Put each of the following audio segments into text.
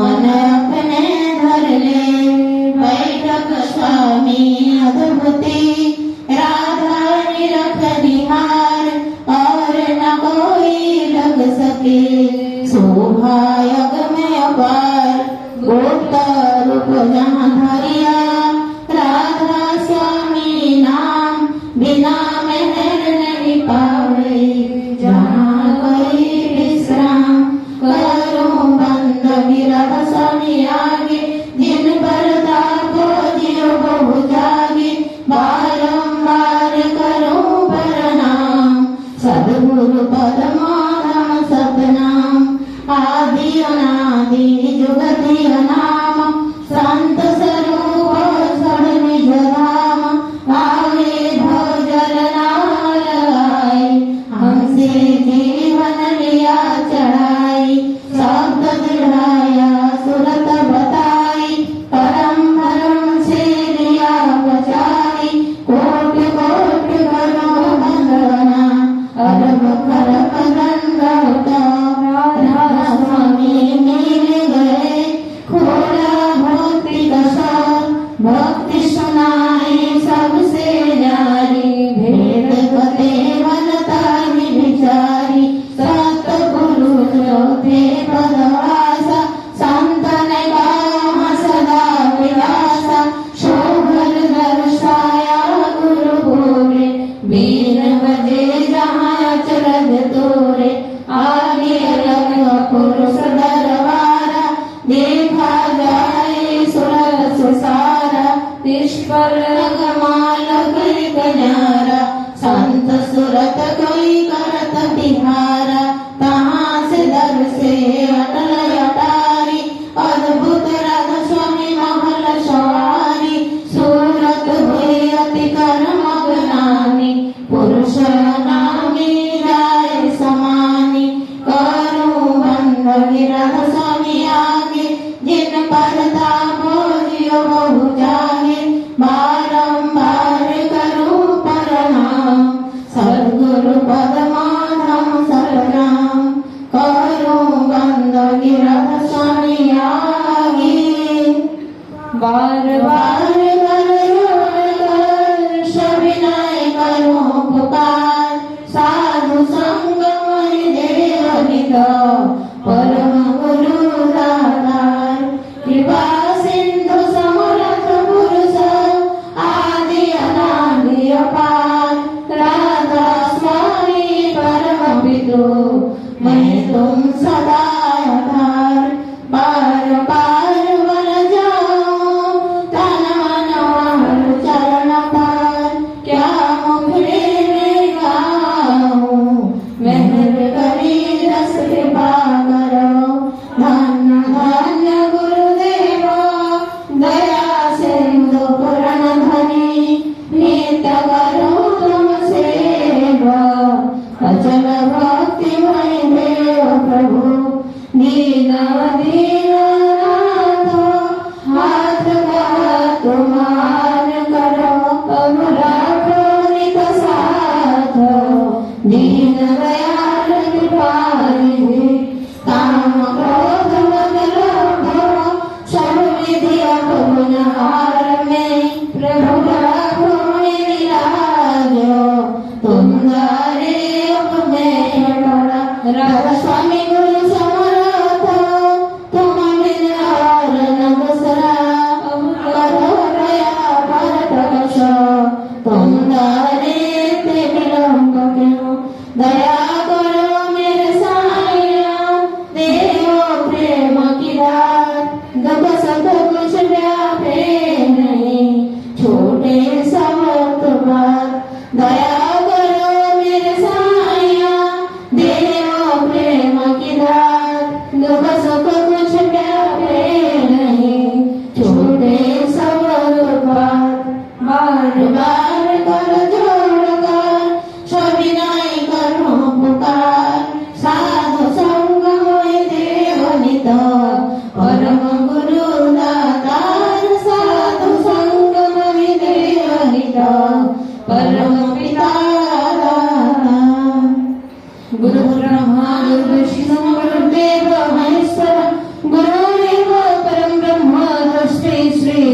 मन अपने धर ले। बैठक स्वामी अद्भुति राधा निरख निहार, और न कोई लग सके शोभा यग में अपार। गोप्त रूप जहाँ धरिया राधा स्वामी नाम, बिना मेहर नहीं पावे जहाँ कोई विश्राम। करूं बंद गिरह स्वामी आगे, जिन पर तापो जियो बहु जागे। बारंबार करूं प्रणाम, सद्गुरु पद्माधाम सतनाम। आदि अनादि जुगति नाम, संत स्वरूप सड़ निज धाम। आवे भवजल नाल आई, हमसे जीवन लिया चढ़ाई। शब्द दृढ़ाया सुरत बताई, परम धर्म से लिया बचाई। कोट कोट करो वंदना, अरब खरब दंडवत। राधा स्वामी मिल गए, खोला भक्ति का सार। भक्ति सुनाई सबसे न्यारी, भेद कते बनता विचारी। सतगुरु जो थे पदवासा, संतन गाम सदा विलासा। शोभन दर्शाया गुरु भोरे, बीन बजे जहाँ चरद तोरे। आगे लग पुरुष दरबारा, देखा जाए सुरत सुसारा। निष्फल माल कन्यारा, संत सुरत कोई करत बिहारा। तहाँ से दर से अटल अटारी, अद्भुत राधा स्वामी महल सवारी। सूरत हुई अति कर्म ज्ञानी, पुरुष नामी जाय समानी। करूं बंद गिरह स्वामी आगे, जिन पर तापो जियो बहु जागे। बारंबार करूं प्रणाम, सद्गुरु पद्माधाम सतनाम। करूं बंद गिरह स्वामी आगे, बार बार कर सविनय करूं पुकार। साधु संग मन देव हित, परम गुरु दातार। कृपा सिंधु समर्थ पुरुष, आदि अनादि अपार। राधा स्वामी परम पितु, मैं तुम सदा आधार। पार पार वर जाऊं, तन मन हर चरण पार। क्या मुखड़े में गाऊं, मेहर करी रस कृपा।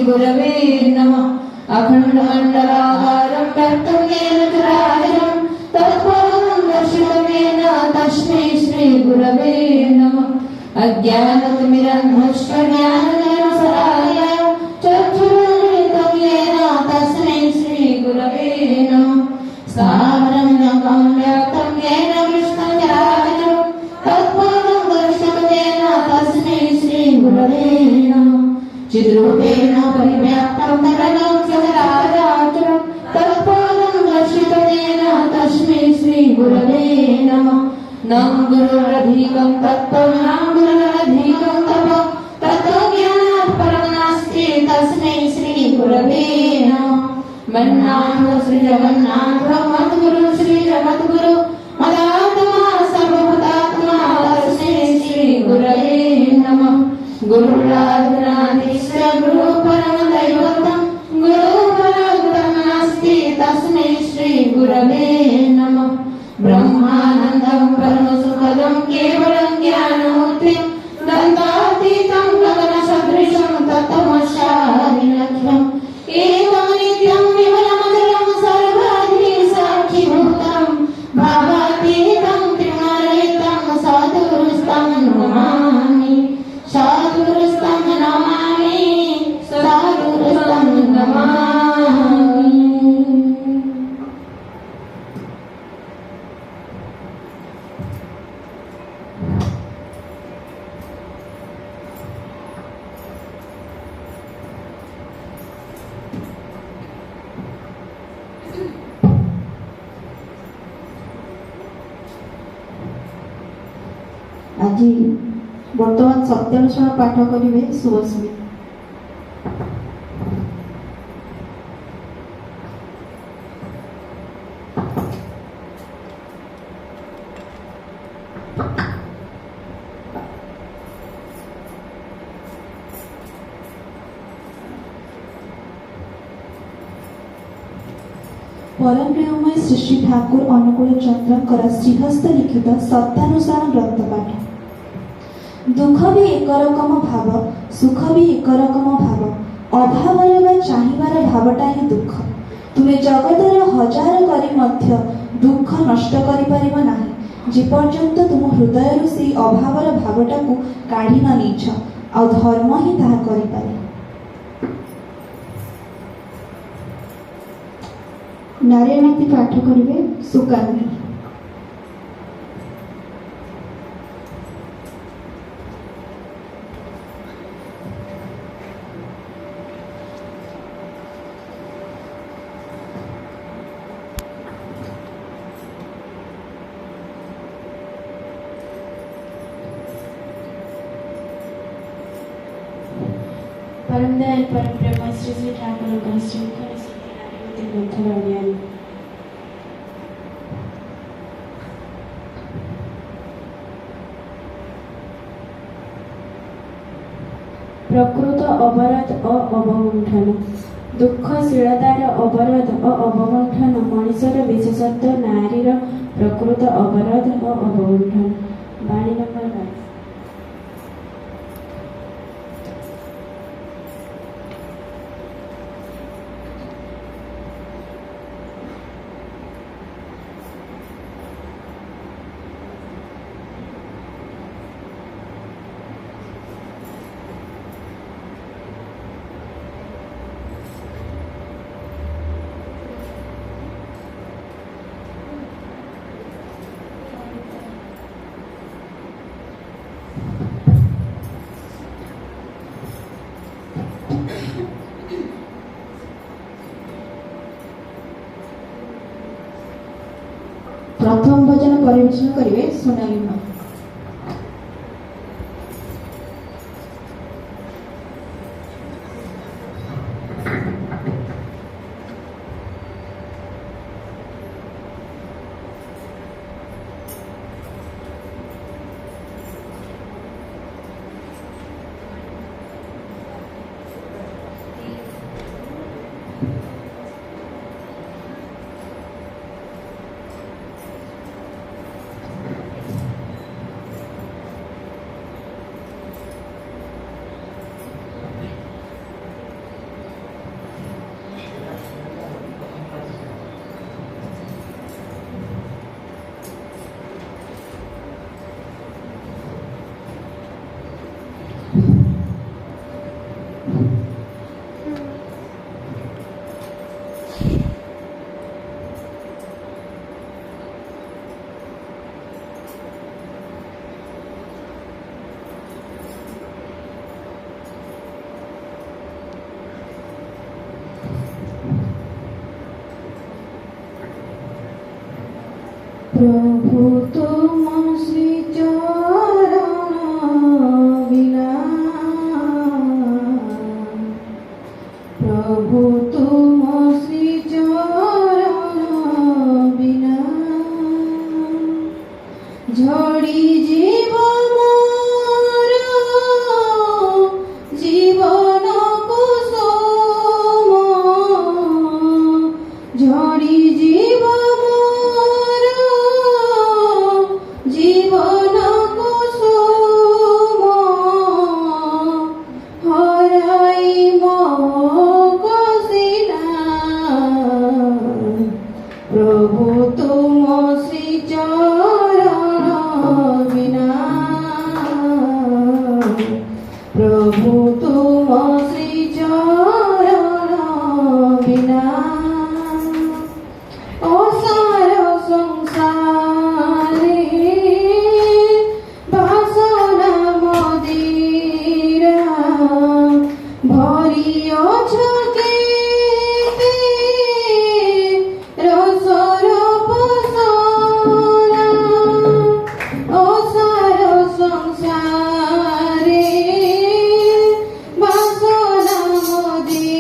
गुरवे नमः अखण्डमण्डलाकारं व्याप्तं येन चराचरं तत्पदं दर्शितं तस्मै श्रीगुरवे नमः अज्ञानतिमिरन्धश्च ज्ञाननिरसनाय चक्षुरुन्मिलितं येन तस्मै श्रीगुरवे नमः स्थावरं व्याप्तं येन कृष्णं चराचरं तत्पदं दर्शितं तस्मै श्रीगुरवे नमः चिद्रूपेण परिव्याप्तं तरलं सचराचरं तत्पदं दर्शितं तस्मै श्रीगुरवे नमः नम गुरुरधिकं तत्त्वं न गुरुरधिकं तपः तत्त्वज्ञानात् परं नास्ति तस्मै श्रीगुरवे नमः मन्नाथ श्री जगन्नाथ मद्गुरु श्री जगद्गुरु मदात्मा सर्वभूतात्मा तस्मै श्रीगुरवे नमः गुरुराधनाधीश्वर गुरु परमदैवतं गुरु परागुणं नास्ति तस्मै श्रीगुरवे नमः ब्रह्मानन्दं परमसुखदं केवलं ज्ञानमूर्तिं दन्तातीतं गगनसदृशं तत्त्वमस्यादिलक्ष्यम् एकमनित्यं विमलमधुरं सर्वाधिसाक्षिभूतं भावातीतं त्रिगुणरहितं साधुस्तं नमामि साधुस्तं नमामि साधुस्तं नमामि। आज बर्तमान सत्यानुष्ठान पाठ करेंगे शुभस्मित। परम प्रेममय श्री श्री ठाकुर अनुकूल चंद्रकर श्रीहस्त लिखित सत्यानुसार ग्रंथ पाठ। दुख भी एक रकम भाव सुख भी एक रकम भाव अभावर वा चाहिबार भावटा ही दुख। तुमे जगतर हजार करी मध्य दुख नष्ट करि परिब नाही जे पर्यंत तुम हृदय से अभावर भावटा को काढ़ी न नेछ आ धर्म ही ताहा करि पारे। नारायणीति पाठ करेंगे सुकान्य। परम दयाल परम प्रेम श्री श्री ठाकुर का श्रीमुख ग्रंथ। प्रकृत अवरोध अवगुंठन दुःखशीलतार अवरोध अवगुंठन मनुष्यर विशेषत्व नारीर प्रकृत अवरोध अवगुंठन। बाणी नंबर 22। प्रथम भजन परिवेशन करेंगे सोनाली माँ। प्रभु तुम श्री चरण बिना, प्रभु तुम श्री चरण बिना, झड़ी जीव मोर जीवन कुसुम, झड़ी जीव मोर जीवन कुसुम, हराई मो कसिला, प्रभु तुम श्री चरण बिना, प्रभु तुम श्री चरण बिना, असार संसारे बासना मदिरा, भरी अछ केते रसर पसरा, असार संसारे बासना मदिरा,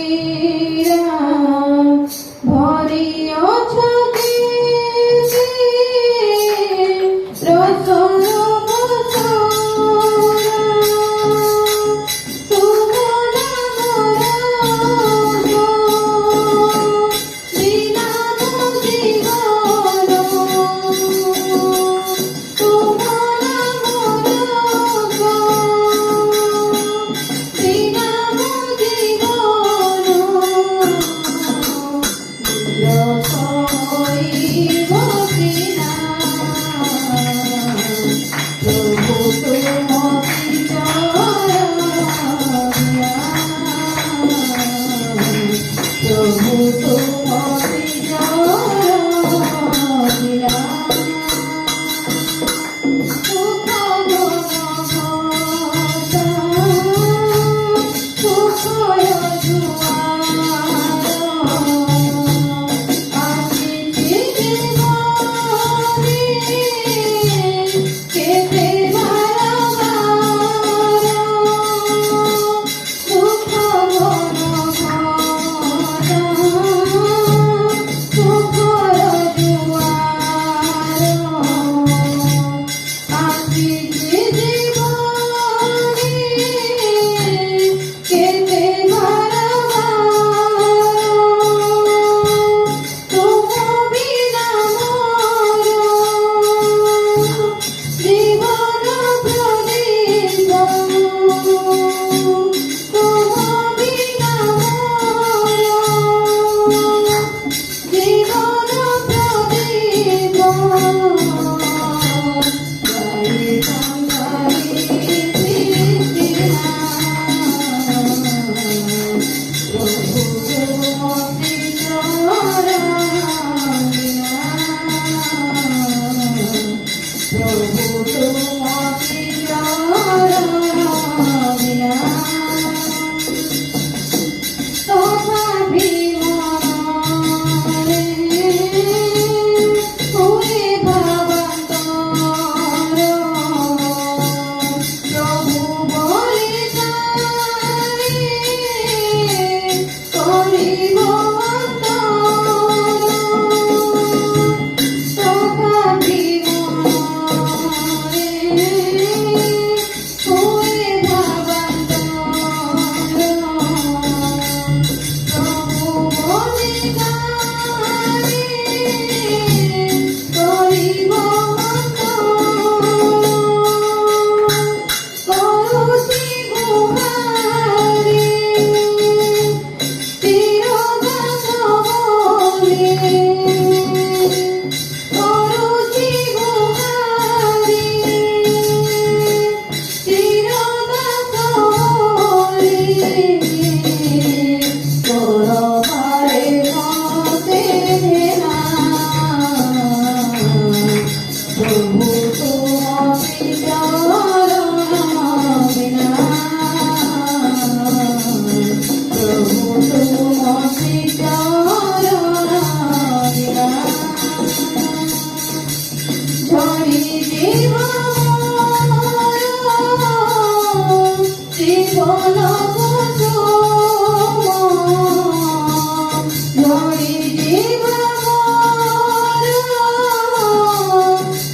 ধরি জীবন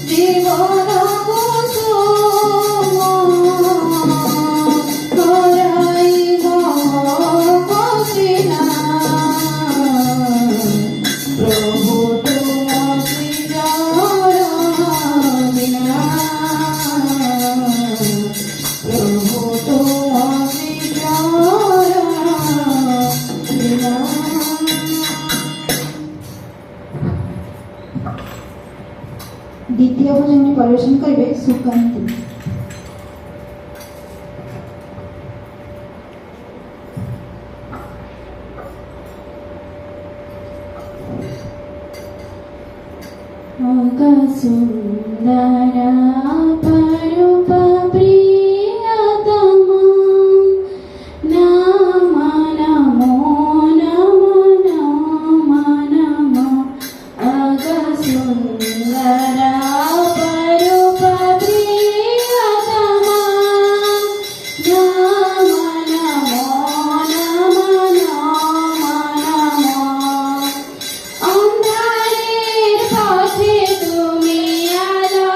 জীবন করাইব কঠিনা প্রভু তোমাকে বিনা প্রভু তোমাকে বিনা। দ্বিতীয় ভজনটি পরিবেশন করবে সুকান্তি। सुन्दरा परुप प्रियतमा नम नमो नम नम नम अग सुन्दरा परुप प्रियतमा नम नमो नम नम नम अन्धारेर पथे তুমি আলো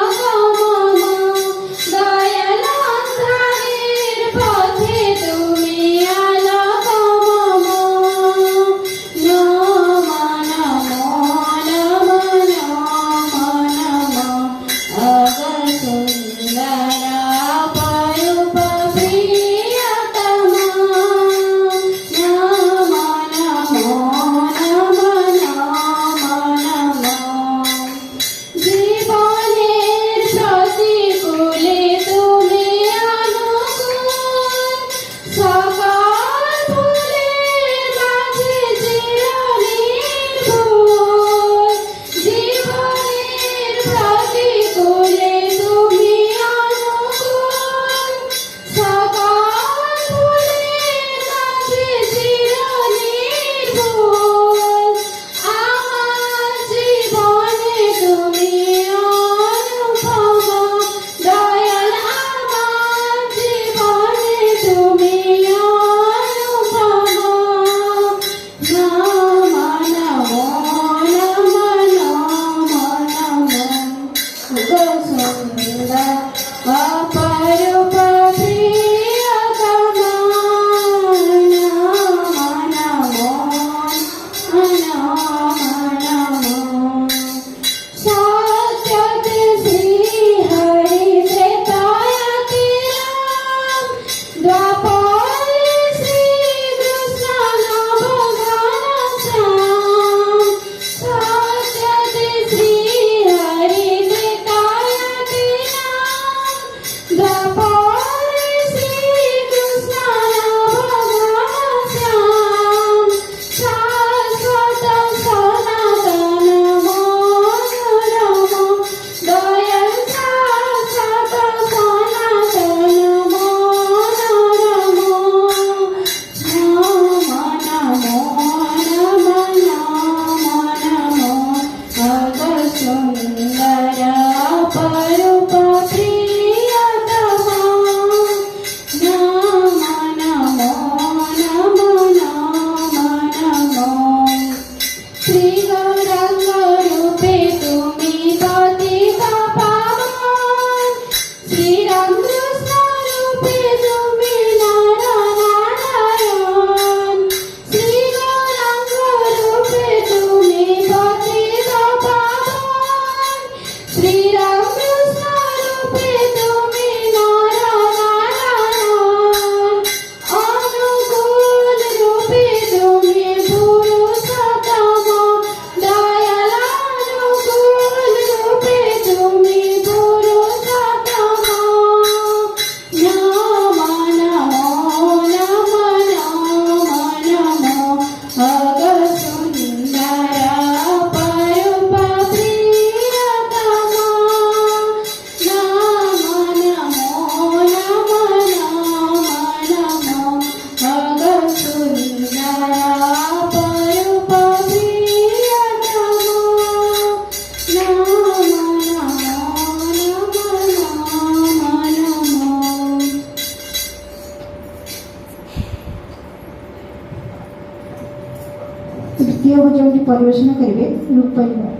तृतीय भजनटी परिवेशन करेंगे रूपाली माँ।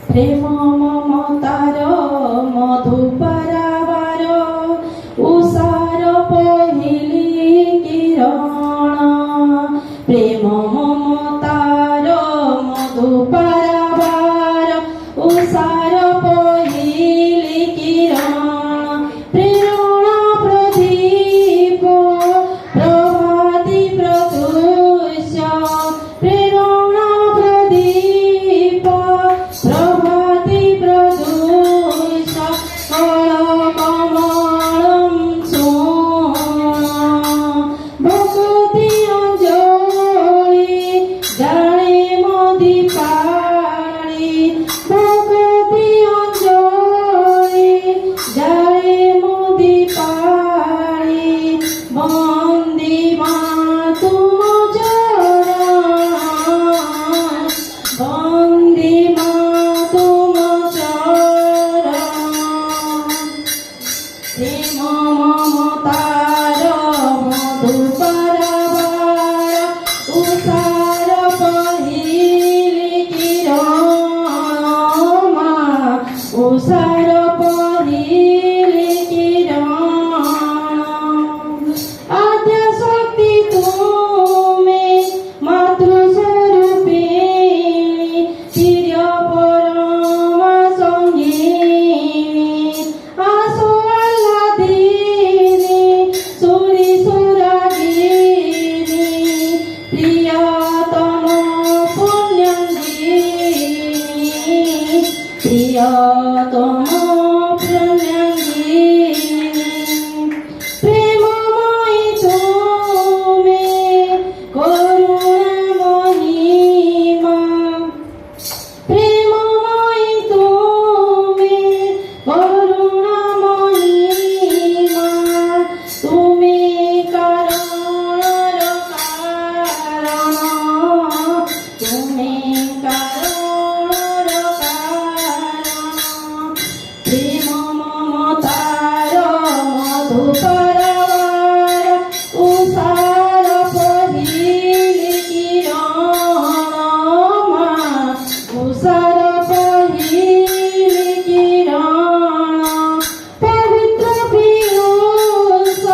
প্রেম মমতার মধু পরাবার উষার পহিলি কিরণ প্রেম মমতার মধু পরাবার উষার পহিলি কিরণ প্রেরণা প্রদীপ প্রভাতি প্রতুষ প্রেরণা প্রদীপ প্রভাতি প্রদূষ কমলম ভক্তি অঞ্জলি জানে মদি পাড়ি ভক্তি অঞ্জলি জানে মদি পাড়ি বন্দি মা তুম চরণ বন্দি মা তুম চরণ প্রেম মমতার মধু পরাবার উষার পহিলি কিরণ মা উষার পহিলি কিরণ আদ্য শক্তি তুমি মাতৃস্বরূপিণী চির পরম সঙ্গিনী আসো আহ্লাদিনী সুরি সুরাগিনী প্রিয়তম পুণ্যাঙ্গিনী প্রিয়তম পুণ্যাঙ্গিনী প্রেমময়ী তুমি করুণাময়ী মা প্রেমময়ী তুমি করুণাময়ী মা তুমি কারণর কারণ তুমি কারণর কারণ প্রেম মমতার মধু পরাবার উষার পহিলি কিরণ মা উষার পহিলি কিরণ পবিত্র পীয়ূষ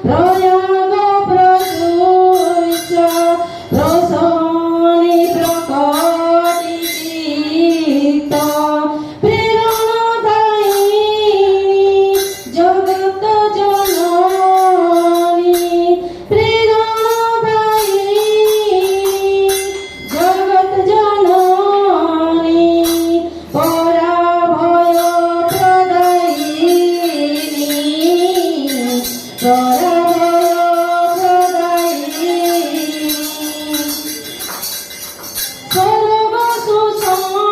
প্রয়াগ প্রদূষ রসনি প্রকটিত প্রেরণাদায়িনী জগত জননী প্রেরণাদায়িনী জগত জননী পরাভয় প্রদায়িনী পরাভয় প্রদায়িনী সর্ব সুষমা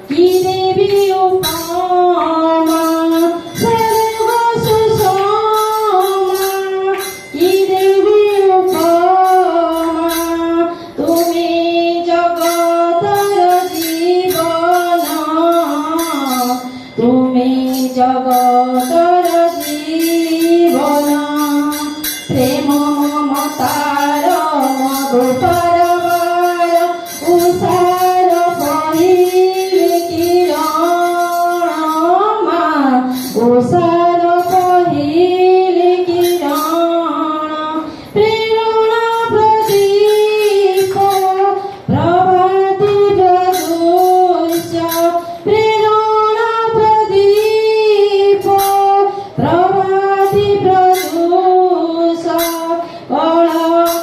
কি দেবী উপমা সর্ব সুষমা কি দেবী উপমা তুমি জগতর জীবন তুমি জগতর জীবন প্রেম মমতার মধু পরাবার উষার পহিলি কিরণ মা উষার পহিলি কিরণ প্রেরণা প্রদীপ প্রভাতি প্রদূষ প্রেরণা প্রদীপ প্রভাতি প্রদূষ কমলম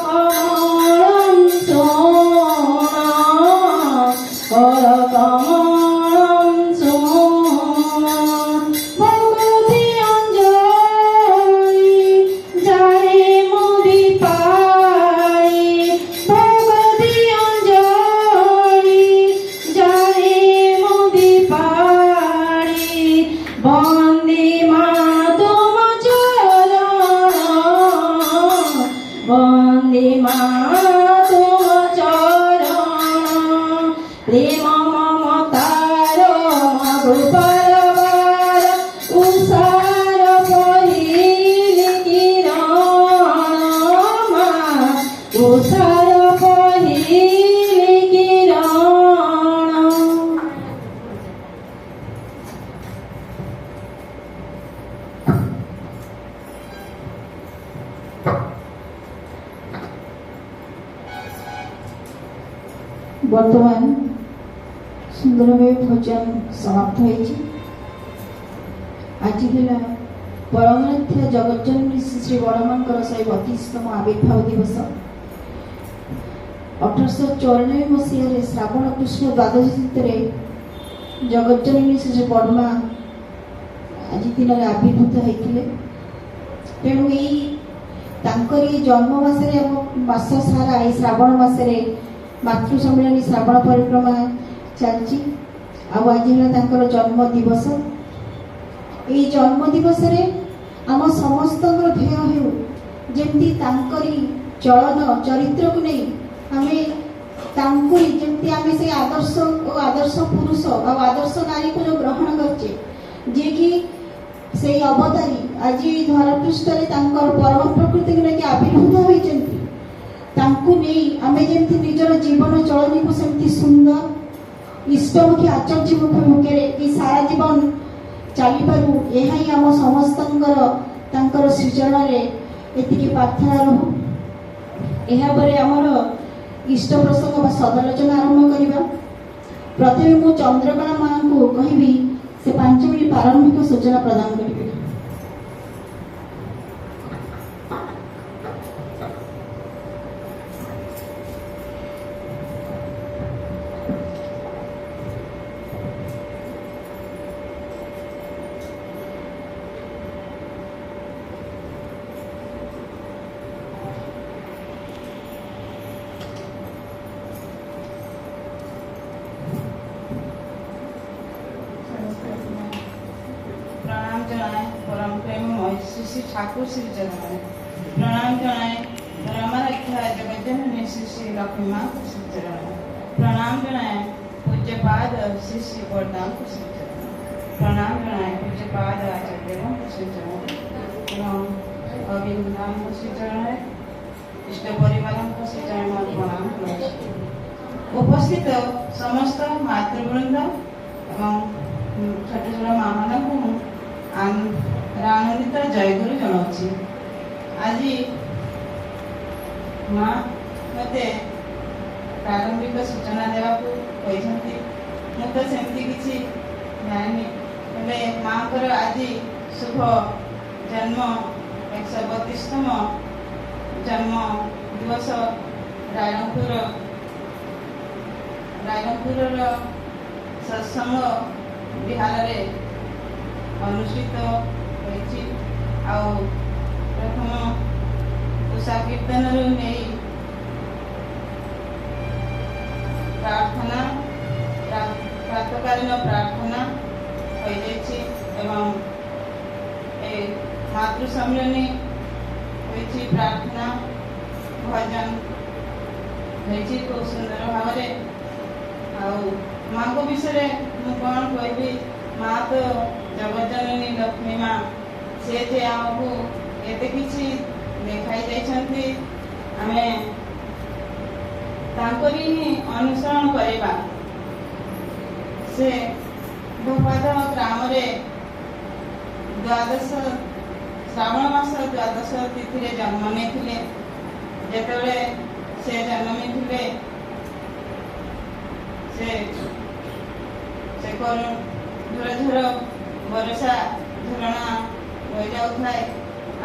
কমলম ভক্তি অঞ্জলি জানে মদি পাড়ি ভক্তি অঞ্জলি জানে মদি পাড়ি বন্দি মা তুম চরণ বর্তমান সুন্দরভাবে ভোজন সমাপ্ত হয়েছে। ଆଜି ହେଲା ପରମନାଥ ଜଗଜ୍ଜନନୀ ଶ୍ରୀ ଶ୍ରୀ ବଡ଼ମାଙ୍କର 132ତମ ଆବିର୍ଭାବ ଦିବସ। 1894 ମସିହାରେ ଶ୍ରାବଣ କୃଷ୍ଣ ଦ୍ୱାଦଶୀ ତିଥିରେ ଜଗଜ୍ଜନନୀ ଶ୍ରୀ ଶ୍ରୀ ବଡ଼ମା ଆଜି ଦିନରେ ଆବିର୍ଭୂତ ହୋଇଥିଲେ। ତେଣୁ ଏଇ ତାଙ୍କରି ଜନ୍ମ ମାସରେ ଆମ ମାସ ସାରା ଏଇ ଶ୍ରାବଣ ମାସରେ ମାତୃ ସମ୍ମିଳନୀ ଶ୍ରାବଣ ପରିକ୍ରମା ଚାଲିଛି। ଆଉ ଆଜି ହେଲା ତାଙ୍କର ଜନ୍ମ ଦିବସ। এই জন্ম দিবসরে আম সমস্তଙ୍କର ধ্যেୟ ହେଉ ଯେମିତି ତାଙ୍କରି ଚଳନ ଚରିତ୍ରକୁ ନେଇ ଆମେ ତାଙ୍କରି ଯେମିତି ଆମେ ସେଇ ଆଦର୍ଶ ଓ ଆଦର୍ଶ ପୁରୁଷ ଆଉ ଆଦର୍ଶ ନାରୀକୁ ଯେଉଁ ଗ୍ରହଣ କରିଛେ, ଯିଏକି ସେଇ ଅବତାରୀ ଆଜି ଧରାପୃଷ୍ଠରେ ତାଙ୍କର ପରମ ପ୍ରକୃତିକୁ ନେଇକି ଆବିର୍ଭୂତ ହୋଇଛନ୍ତି, ତାଙ୍କୁ ନେଇ ଆମେ ଯେମିତି ନିଜର ଜୀବନ ଚଳନୀକୁ ସେମିତି ସୁନ୍ଦର ଇଷ୍ଟମୁଖୀ ଆଚର୍ଯ୍ୟମୁଖ ମୁଖରେ এই ସାରା ଜୀବନ ଚାଲିପାରୁ, ଏହା ହିଁ ଆମ ସମସ୍ତଙ୍କର ତାଙ୍କର ଶ୍ରୀଚରଣରେ ଏତିକି ପ୍ରାର୍ଥନା ରହୁ। ଏହାପରେ ଆମର ଇଷ୍ଟ ପ୍ରସଙ୍ଗ ବା ସଦାଲୋଚନା ଆରମ୍ଭ କରିବା। ପ୍ରଥମେ ମୁଁ ଚନ୍ଦ୍ରକଳା ମାଙ୍କୁ କହିବି ସେ 5 ମିନିଟ୍ ପ୍ରାରମ୍ଭିକ ସୂଚନା ପ୍ରଦାନ କରିବେ। प्रणाम जनाए परम प्रेममय श्री श्री ठाकुर श्री चरण प्रणाम जनाए परमाराध्या जगज्जननी श्री श्री लक्ष्मी माँ को श्री चरण प्रणाम जनाए पूज्यपाद श्री श्री वरदान को श्री चरण प्रणाम जनाए पूज्यपाद आचार्य देवों को श्री चरण एवं अभिनंदन को श्री चरण इष्ट परिवार को श्री चरण में प्रणाम करुछि। उपस्थित समस्त मातृवृंद एवं छोट छोट माँ मान को आनंदित जयगुरु जनाऊँगी। आज माँ मत प्रारंभिक सूचना देवाक मु तो सेमती किसी जानी हेले माँ को आज शुभ जन्म 132तम जन्म दिवस रायरंगपुर सत्संग विहार रे अनुष्ठित होइछि। आउ प्रथम उषा कीर्तन नहीं प्रार्थना प्रातकालीन प्रार्थना हो जाइछि एवं ए मातृ सम्मिलनी होइछि प्रार्थना भजन होइछि खूब सुंदर भाव में। आउ माँ को विषय मु कौन कहबी माँ तो जगज्जननी लक्ष्मी माँ से जे आमको एते किछि देखाई जाइछन्ति आमे तांकरी ही अनुसरण करिबा। से भोपाद ग्राम रे द्वादश श्रावण मास द्वादश तिथि रे जन्म नेथिले। जेतेबेले से जन्म थिले से झर झर बरसा झरणा बही जाऊए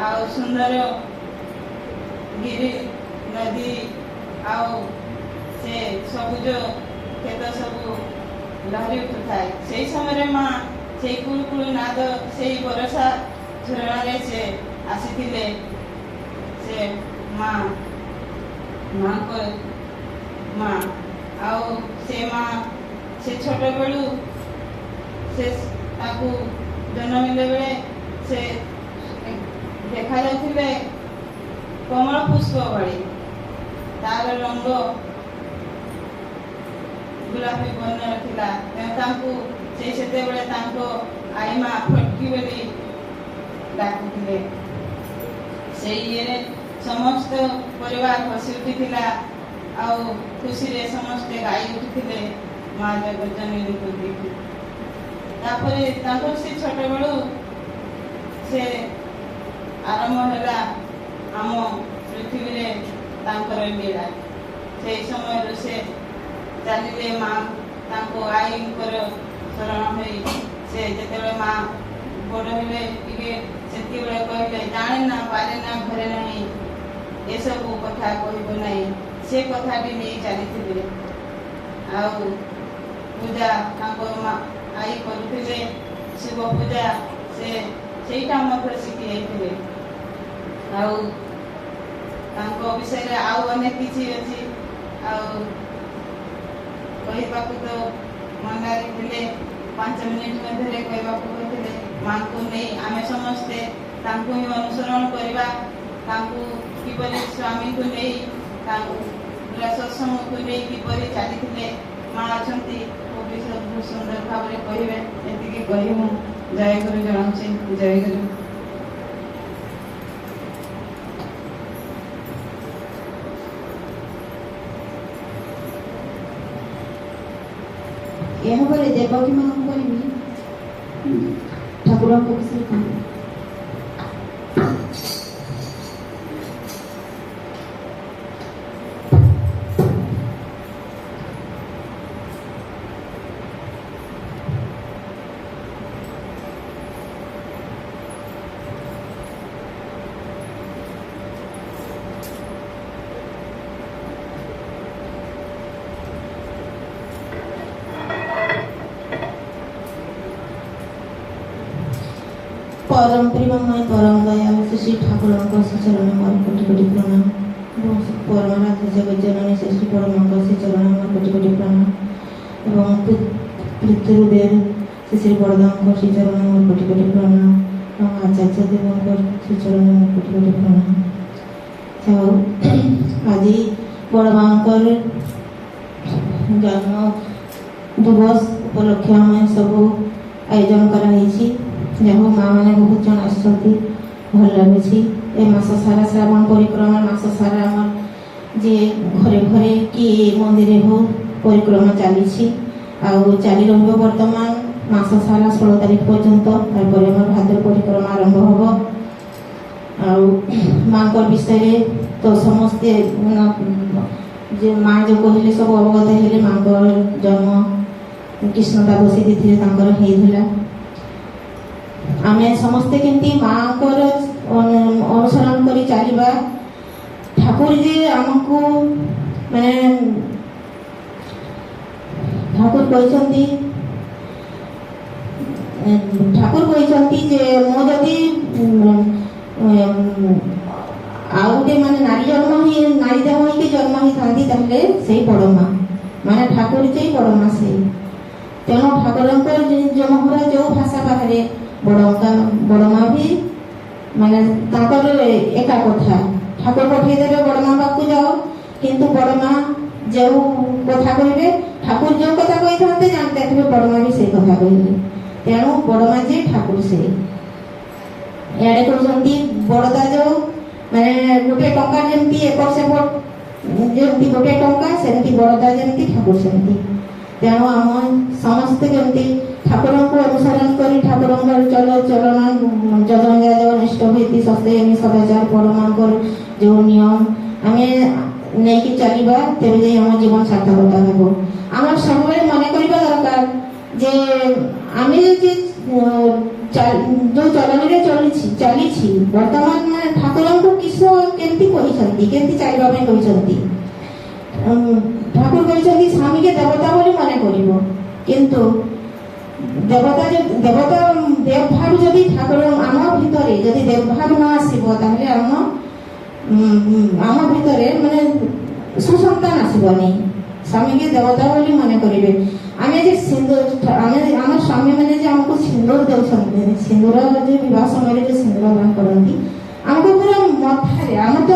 आउ सुंदर गिरी नदी आउ से सबुज खेत सब लहरी उठुए। से समय माँ से कुलकुल नाद से बरसा झरणा से आसीथिले। से माँ माँ को माँ आउ से माँ से छोट बेलू से ताकू जन्म मिले बेले से देखा जाउथिले कमल पुष्प भली तार रंग गुलाबी बर्ण थिला। तांकू से सेते बेले तांको आई माँ फटकी बेली डाकुथिले। से ये समस्त परिवार हसी उठिथिला आउ खुशी रे समस्ते गाई उठिथिले माँ जगज्जननी को देखि। तापर से छोट बेलू ସେ ଆରମ୍ଭ ହେଲା ଆମ ପୃଥିବୀରେ ତାଙ୍କର ଲୀଳା। ସେହି ସମୟରୁ ସେ ଚାଲିଲେ ମା ତାଙ୍କ ଆଈଙ୍କର ଶରଣ ହୋଇ। ସେ ଯେତେବେଳେ ମା ବଡ଼ ହେଲେ ଟିକେ ସେତେବେଳେ କହିଲେ ଜାଣେ ନା ପାରେ ନା ଘରେ ନାହିଁ, ଏସବୁ କଥା କହିବ ନାହିଁ। ସେ କଥାଟି ନେଇ ଚାଲିଥିଲେ। ଆଉ ପୂଜା ତାଙ୍କ ଆଈ କରୁଥିଲେ, ଶିବ ପୂଜା ସେଇଟା ମଧ୍ୟ ଶିଖି ଯାଇଥିଲେ। ଆଉ ତାଙ୍କ ବିଷୟରେ ଆଉ ଅନେକ କିଛି ଅଛି। ଆଉ କହିବାକୁ ତ ମନାରେ ଥିଲେ, 5 ମିନିଟ୍ ମଧ୍ୟରେ କହିବାକୁ କହିଥିଲେ। ମାଙ୍କୁ ନେଇ ଆମେ ସମସ୍ତେ ତାଙ୍କୁ ହିଁ ଅନୁସରଣ କରିବା। ତାଙ୍କୁ କିପରି ସ୍ୱାମୀଙ୍କୁ ନେଇ ତାଙ୍କୁ ସତ୍ସଙ୍ଗକୁ ନେଇ କିପରି ଚାଲିଥିଲେ ମା ଅଛନ୍ତି, ଭବିଷ୍ୟତ ବହୁତ ସୁନ୍ଦର ଭାବରେ କହିବେ। ଏତିକି କହି ମୁଁ ଜୟଗୁରୁ ଜଣାଉଛି। ଜୟଗୁରୁ। ଏହାପରେ ଦେବକୀ ମାଙ୍କୁ କହିବି ଠାକୁରଙ୍କ ବିଷୟରେ କହିବି। परम प्रेममय परम दयालु श्री ठाकुरଙ୍କ ଶ୍ରୀଚରଣ ମୋର କୋଟି କୋଟି ପ୍ରଣାମ। ପରମାରାଧ୍ୟ ଜଗଜ୍ଜନନୀ ଶ୍ରୀ ପରମଙ୍କ ଶ୍ରୀଚରଣ ମୋର କୋଟି କୋଟି ପ୍ରଣାମ। ଏବଂ ପିତୃଦେବ ଶ୍ରୀ ବଡ଼ଦାଙ୍କ ଶ୍ରୀଚରଣ ମୋର କୋଟି କୋଟି ପ୍ରଣାମ। ଏବଂ ଆଚାର୍ଯ୍ୟ ଦେବଙ୍କ ଶ୍ରୀଚରଣ ମୋର କୋଟି କୋଟି ପ୍ରଣାମ। ଆଉ ଆଜି ବଡ଼ମାଙ୍କର ଜନ୍ମ ଦିବସ ଉପଲକ୍ଷେ ଆମେ ସବୁ ଆୟୋଜନ କରାଯାଇଛି। ଯାହା ମାଆ ମାନେ ବହୁତ ଜଣ ଆସୁଛନ୍ତି, ଭଲ ଲାଗୁଛି। ଏ ମାସ ସାରା ଶ୍ରାବଣ ପରିକ୍ରମା ମାସ ସାରା ଆମର ଯେ ଘରେ ଘରେ କି ମନ୍ଦିରରେ ହଉ ପରିକ୍ରମା ଚାଲିଛି। ଆଉ ଚାଲି ରହିବ ବର୍ତ୍ତମାନ ମାସ ସାରା 16 ତାରିଖ ପର୍ଯ୍ୟନ୍ତ। ତାପରେ ଆମର ଭାଦ୍ର ପରିକ୍ରମା ଆରମ୍ଭ ହେବ। ଆଉ ମାଙ୍କ ବିଷୟରେ ତ ସମସ୍ତେ ଯେ ମା ଯେଉଁ କହିଲେ ସବୁ ଅବଗତ ହେଲେ। ମାଙ୍କର ଜନ୍ମ କୃଷ୍ଣ ଦ୍ୱାଦଶୀ ତିଥିରେ ତାଙ୍କର ହେଇଥିଲା। ଆମେ ସମସ୍ତେ କେମିତି ମାଙ୍କର ଅନୁସରଣ କରି ଚାଲିବା। ଠାକୁର ଯେ ଆମକୁ ମାନେ ଠାକୁର କହିଛନ୍ତି ଯେ ମୁଁ ଯଦି ଆଉ ଗୋଟେ ମାନେ ନାରୀ ଦେହ ହେଇକି ଜନ୍ମ ହେଇଥାନ୍ତି ତାହେଲେ ସେଇ ବଡ଼ ମା ମାନେ ଠାକୁର ଯେ ବଡ଼ ମା ସେଇ। ତେଣୁ ଠାକୁରଙ୍କର ଜନ୍ମହରା ଯେଉଁ ଭାଷା ବାହାରେ ବଡ଼ ମା ବି ମାନେ ତାଙ୍କର ଏକା କଥା। ଠାକୁର ପଠେଇଦେବେ ବଡ଼ ମା ପାଖକୁ ଯାଅ, କିନ୍ତୁ ବଡ଼ ମା ଯେଉଁ କଥା କହିବେ, ଠାକୁର ଯେଉଁ କଥା କହିଥାନ୍ତେ ଜାଣିଥିବେ ବଡ଼ ମା ବି ସେଇ କଥା କହିଲେ। ତେଣୁ ବଡ଼ ମା ଯେ ଠାକୁର ସେ। ଇଆଡ଼େ କହୁଛନ୍ତି ବଡ଼ଦା ଯେଉଁ ମାନେ ଗୋଟେ ଟଙ୍କା ଯେମିତି ଏପଟ ସେପଟ ଯେମିତି ଗୋଟେ ଟଙ୍କା, ସେମିତି ବଡ଼ଦା ଯେମିତି ଠାକୁର ସେମିତି। ତେଣୁ ଆମ ସମସ୍ତେ କେମିତି ଠାକୁରଙ୍କୁ ଅନୁସରଣ କରି ଠାକୁରଙ୍କର ଚରଣ ଯଜଞ୍ଜାଜ ନିଷ୍ଠ ଭୀତି ସସ୍ତେୟମୀ ସଦାଚାର ପରମାଙ୍କର ଯେଉଁ ନିୟମ ଆମେ ନେଇକି ଚାଲିବା, ତେବେ ଯାଇ ଆମ ଜୀବନ ସାର୍ଥକତା ହେବ। ଆମର ସବୁବେଳେ ମନେ କରିବା ଦରକାର ଯେ ଆମେ ଯେ ଯେଉଁ ଚଳନୀରେ ଚାଲିଛି ବର୍ତ୍ତମାନ ମାନେ ଠାକୁରଙ୍କୁ କିସ କେମିତି କହିଛନ୍ତି, କେମିତି ଚାଲିବା ପାଇଁ କହିଛନ୍ତି। ଠାକୁର କହିଛନ୍ତି ସ୍ୱାମୀକେ ଦେବତା ବୋଲି ମନେ କରିବ, କିନ୍ତୁ ଦେବତା ଦେବଭାବ ଯଦି ଠାକୁର ଆମ ଭିତରେ ଯଦି ଦେବଭାବ ନ ଆସିବ ତାହେଲେ ଆମ ଭିତରେ ମାନେ ସୁସନ୍ତାନ ଆସିବନି। ସ୍ୱାମୀକେ ଦେବତା ବୋଲି ମନେ କରିବେ। ଆମେ ଯେ ଆମ ସ୍ୱାମୀ ମାନେ ଯେ ଆମକୁ ସିନ୍ଦୁର ଦେଉଛନ୍ତି, ସିନ୍ଦୁର ଯେ ବିବାହ ସମୟରେ ଯେ ସିନ୍ଦୁର ଦାନ କରନ୍ତି ଆମକୁ ପୁରା ମଥାରେ, ଆମେ ତ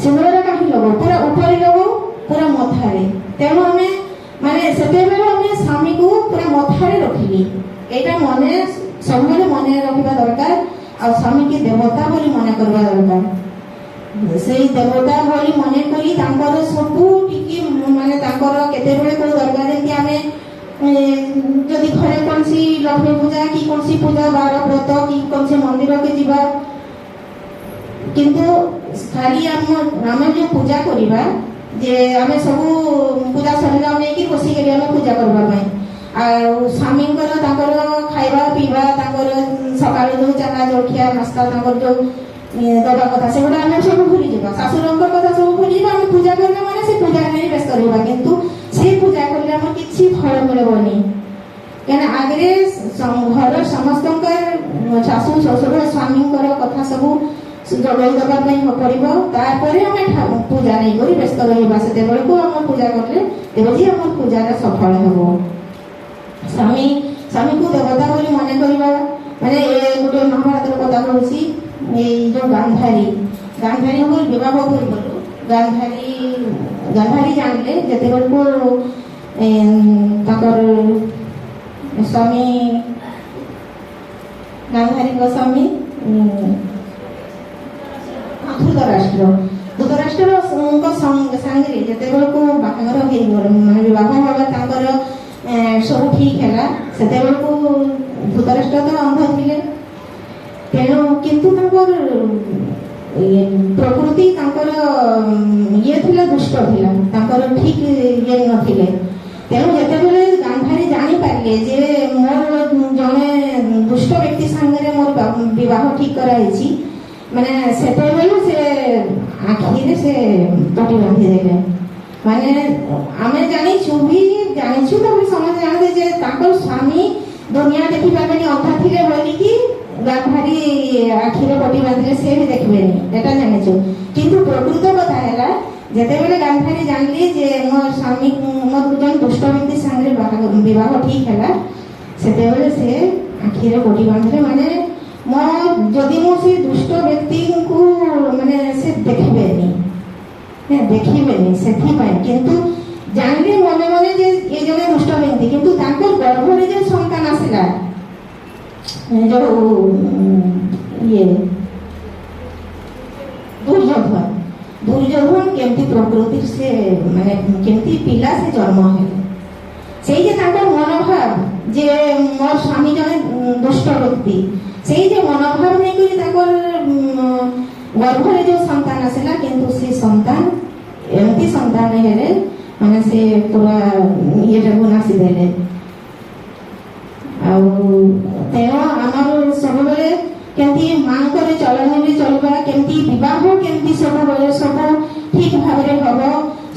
ସିନ୍ଦୁରରେ କାହିଁ ଲଗାଉ, ପୁରା ଉପରେ ଲଗାଉ, ପୁରା ମଥାରେ। ତେଣୁ ଆମେ ମାନେ ସେତେବେଳେ ଆମେ ସ୍ୱାମୀକୁ ପୁରା ମଥାରେ ରଖିଲି। ଏଇଟା ସବୁବେଳେ ମନେ ରଖିବା ଦରକାର। ଆଉ ସ୍ୱାମୀକି ଦେବତା ବୋଲି ମନେ କରିବା ଦରକାର। ସେଇ ଦେବତା ବୋଲି ମନେ କରି ତାଙ୍କର ସବୁ ଟିକେ ମାନେ ତାଙ୍କର କେତେବେଳେ କୋଉ ଦରକାର, ଯେମିତି ଆମେ ଯଦି ଘରେ କୌଣସି ଲକ୍ଷ୍ମୀ ପୂଜା କି କୌଣସି ପୂଜା ବାର ବ୍ରତ କି କୌଣସି ମନ୍ଦିର ମନ୍ଦିରକୁ ଯିବା, କିନ୍ତୁ ଖାଲି ଆମେ ଯୋଉ ପୂଜା କରିବା ଯେ ଆମେ ସବୁ ପୂଜା ସରଞ୍ଜାମ ନେଇକି ବସିକରି ଆମେ ପୂଜା କରିବା ପାଇଁ, ଆଉ ସ୍ୱାମୀଙ୍କର ତାଙ୍କର ଖାଇବା ପିଇବା, ତାଙ୍କର ସକାଳୁ ଯୋଉ ଚାହା ଜଳଖିଆ ନାସ୍ତା ତାଙ୍କର ଯୋଉ ଦେବା କଥା ସେଗୁଡ଼ା ଆମେ ସବୁ ଭୁଲିଯିବା, ଶାଶୁରଙ୍କ କଥା ସବୁ ଭୁଲିଯିବା। ଆମେ ପୂଜା କରିବା ମାନେ ସେ ପୂଜା ନେଇ ବ୍ୟସ୍ତ ରହିବା, କିନ୍ତୁ ସେ ପୂଜା କଲେ ଆମର କିଛି ଫଳ ମିଳିବନି। କାହିଁକିନା ଆଗରେ ଘର ସମସ୍ତଙ୍କ ଶାଶୁ ଶ୍ୱଶୁର ସ୍ୱାମୀଙ୍କର କଥା ସବୁ ଯୋଗାଇ ଦେବା ପାଇଁ ପଡ଼ିବ, ତାପରେ ଆମେ ପୂଜା ନେଇକରି ବ୍ୟସ୍ତ ରହିବା। ସେତେବେଳକୁ ଆମେ ପୂଜା କଲେ ତେବେ ଯେ ଆମର ପୂଜାଟା ସଫଳ ହେବ। ସ୍ୱାମୀକୁ ଦେବତା ବୋଲି ମନେ କରିବା ମାନେ ଏ ଗୋଟେ ମହାଭାରତର କଥା କହୁଛି। ଏଇ ଯୋଉ ଗାନ୍ଧାରୀଙ୍କୁ ବିବାହ ପୂର୍ବରୁ ଗାନ୍ଧାରୀ ଜାଣିଲେ ଯେତେବେଳକୁ ତାଙ୍କର ସ୍ୱାମୀ ଗାନ୍ଧାରୀଙ୍କ ସ୍ୱାମୀ ଧୃତରାଷ୍ଟ୍ରଙ୍କ ସାଙ୍ଗରେ ଯେତେବେଳକୁ ବାହାଘର ହେଇଗଲା, ମାନେ ବିବାହ ହେବା ତାଙ୍କର ସବୁ ଠିକ ହେଲା, ସେତେବେଳକୁ ଧୃତରାଷ୍ଟ୍ର ତ ଅନ୍ଧ ଥିଲେ। ତେଣୁ କିନ୍ତୁ ତାଙ୍କର ପ୍ରକୃତି ତାଙ୍କର ଇଏ ଥିଲା, ଦୁଷ୍ଟ ଥିଲା, ତାଙ୍କର ଠିକ ଇଏ ନଥିଲେ। ତେଣୁ ଯେତେବେଳେ ଗାନ୍ଧାରୀ ଜାଣିପାରିଲେ ଯେ ମୋର ଜଣେ ଦୁଷ୍ଟ ବ୍ୟକ୍ତି ସାଙ୍ଗରେ ମୋର ବିବାହ ଠିକ କରାଯାଇଛି, ମାନେ ସେତେବେଳେ ସେ ଆଖିରେ ସେ ପଟି ବାନ୍ଧି ଦେଲେ। ମାନେ ଆମେ ଜାଣିଛୁ ତାପରେ ସମସ୍ତେ ଜାଣନ୍ତି ଯେ ତାଙ୍କର ସ୍ୱାମୀ ଦୁନିଆ ଦେଖିବା ପାଇଁ ଅନ୍ଧ ଥିଲେ ବୋଲିକି ଗାନ୍ଧାରୀ ଆଖିରେ ପଟି ବାନ୍ଧିଲେ, ସେ ବି ଦେଖିବେନି, ଏଟା ଜାଣିଛୁ। କିନ୍ତୁ ପ୍ରକୃତ କଥା ହେଲା ଯେତେବେଳେ ଗାନ୍ଧାରୀ ଜାଣିଲେ ଯେ ମୋ ସ୍ୱାମୀ ମୋର ଜଣେ ଦୁଷ୍ଟ ବ୍ୟକ୍ତି ସାଙ୍ଗରେ ବିବାହ ଠିକ ହେଲା, ସେତେବେଳେ ସେ ଆଖିରେ ପଟି ବାନ୍ଧିଲେ। ମାନେ ଯଦି ମୁଁ ସେ ଦୁଷ୍ଟ ବ୍ୟକ୍ତିଙ୍କୁ ମାନେ ସେ ଦେଖିବେନି ସେଥିପାଇଁ। କିନ୍ତୁ ଜାଣିଲେ ମନେ ମନେ ଯେ ଏ ଜଣେ ଦୁଷ୍ଟ ବ୍ୟକ୍ତି, କିନ୍ତୁ ତାଙ୍କ ଗର୍ଭରେ ଯୋଉ ସନ୍ତାନ ଆସିଲା, ଯୋଉ ଇଏ ଦୁର୍ଯ୍ୟୋଧନ କେମିତି ପ୍ରକୃତି ସେ ମାନେ କେମିତି ପିଲା ସେ ଜନ୍ମ ହେଲେ, ସେଇ ଯେ ତାଙ୍କର ମନୋଭାବ ଯେ ମୋର ସ୍ୱାମୀ ଜଣେ ଦୁଷ୍ଟ ବ୍ୟକ୍ତି, ସେଇ ଯେ ମନୋଭାବ ନେଇକରି ତାଙ୍କର ଗର୍ଭରେ ଯୋଉ ସନ୍ତାନ ଆସିଲା, କିନ୍ତୁ ସେ ସନ୍ତାନ ଏମିତି ସନ୍ତାନ ହେଲେ ମାନେ ସେ ପୁରା ଇଏଟାକୁ ନାସିଦେଲେ। ଆଉ ତେଣୁ ଆମର ସବୁବେଳେ କେମିତି ମାଙ୍କର ଚଳନରେ ଚଳିବା, କେମିତି ବିବାହ କେମିତି ସବୁବେଳେ ସବୁ ଠିକ ଭାବରେ ହବ,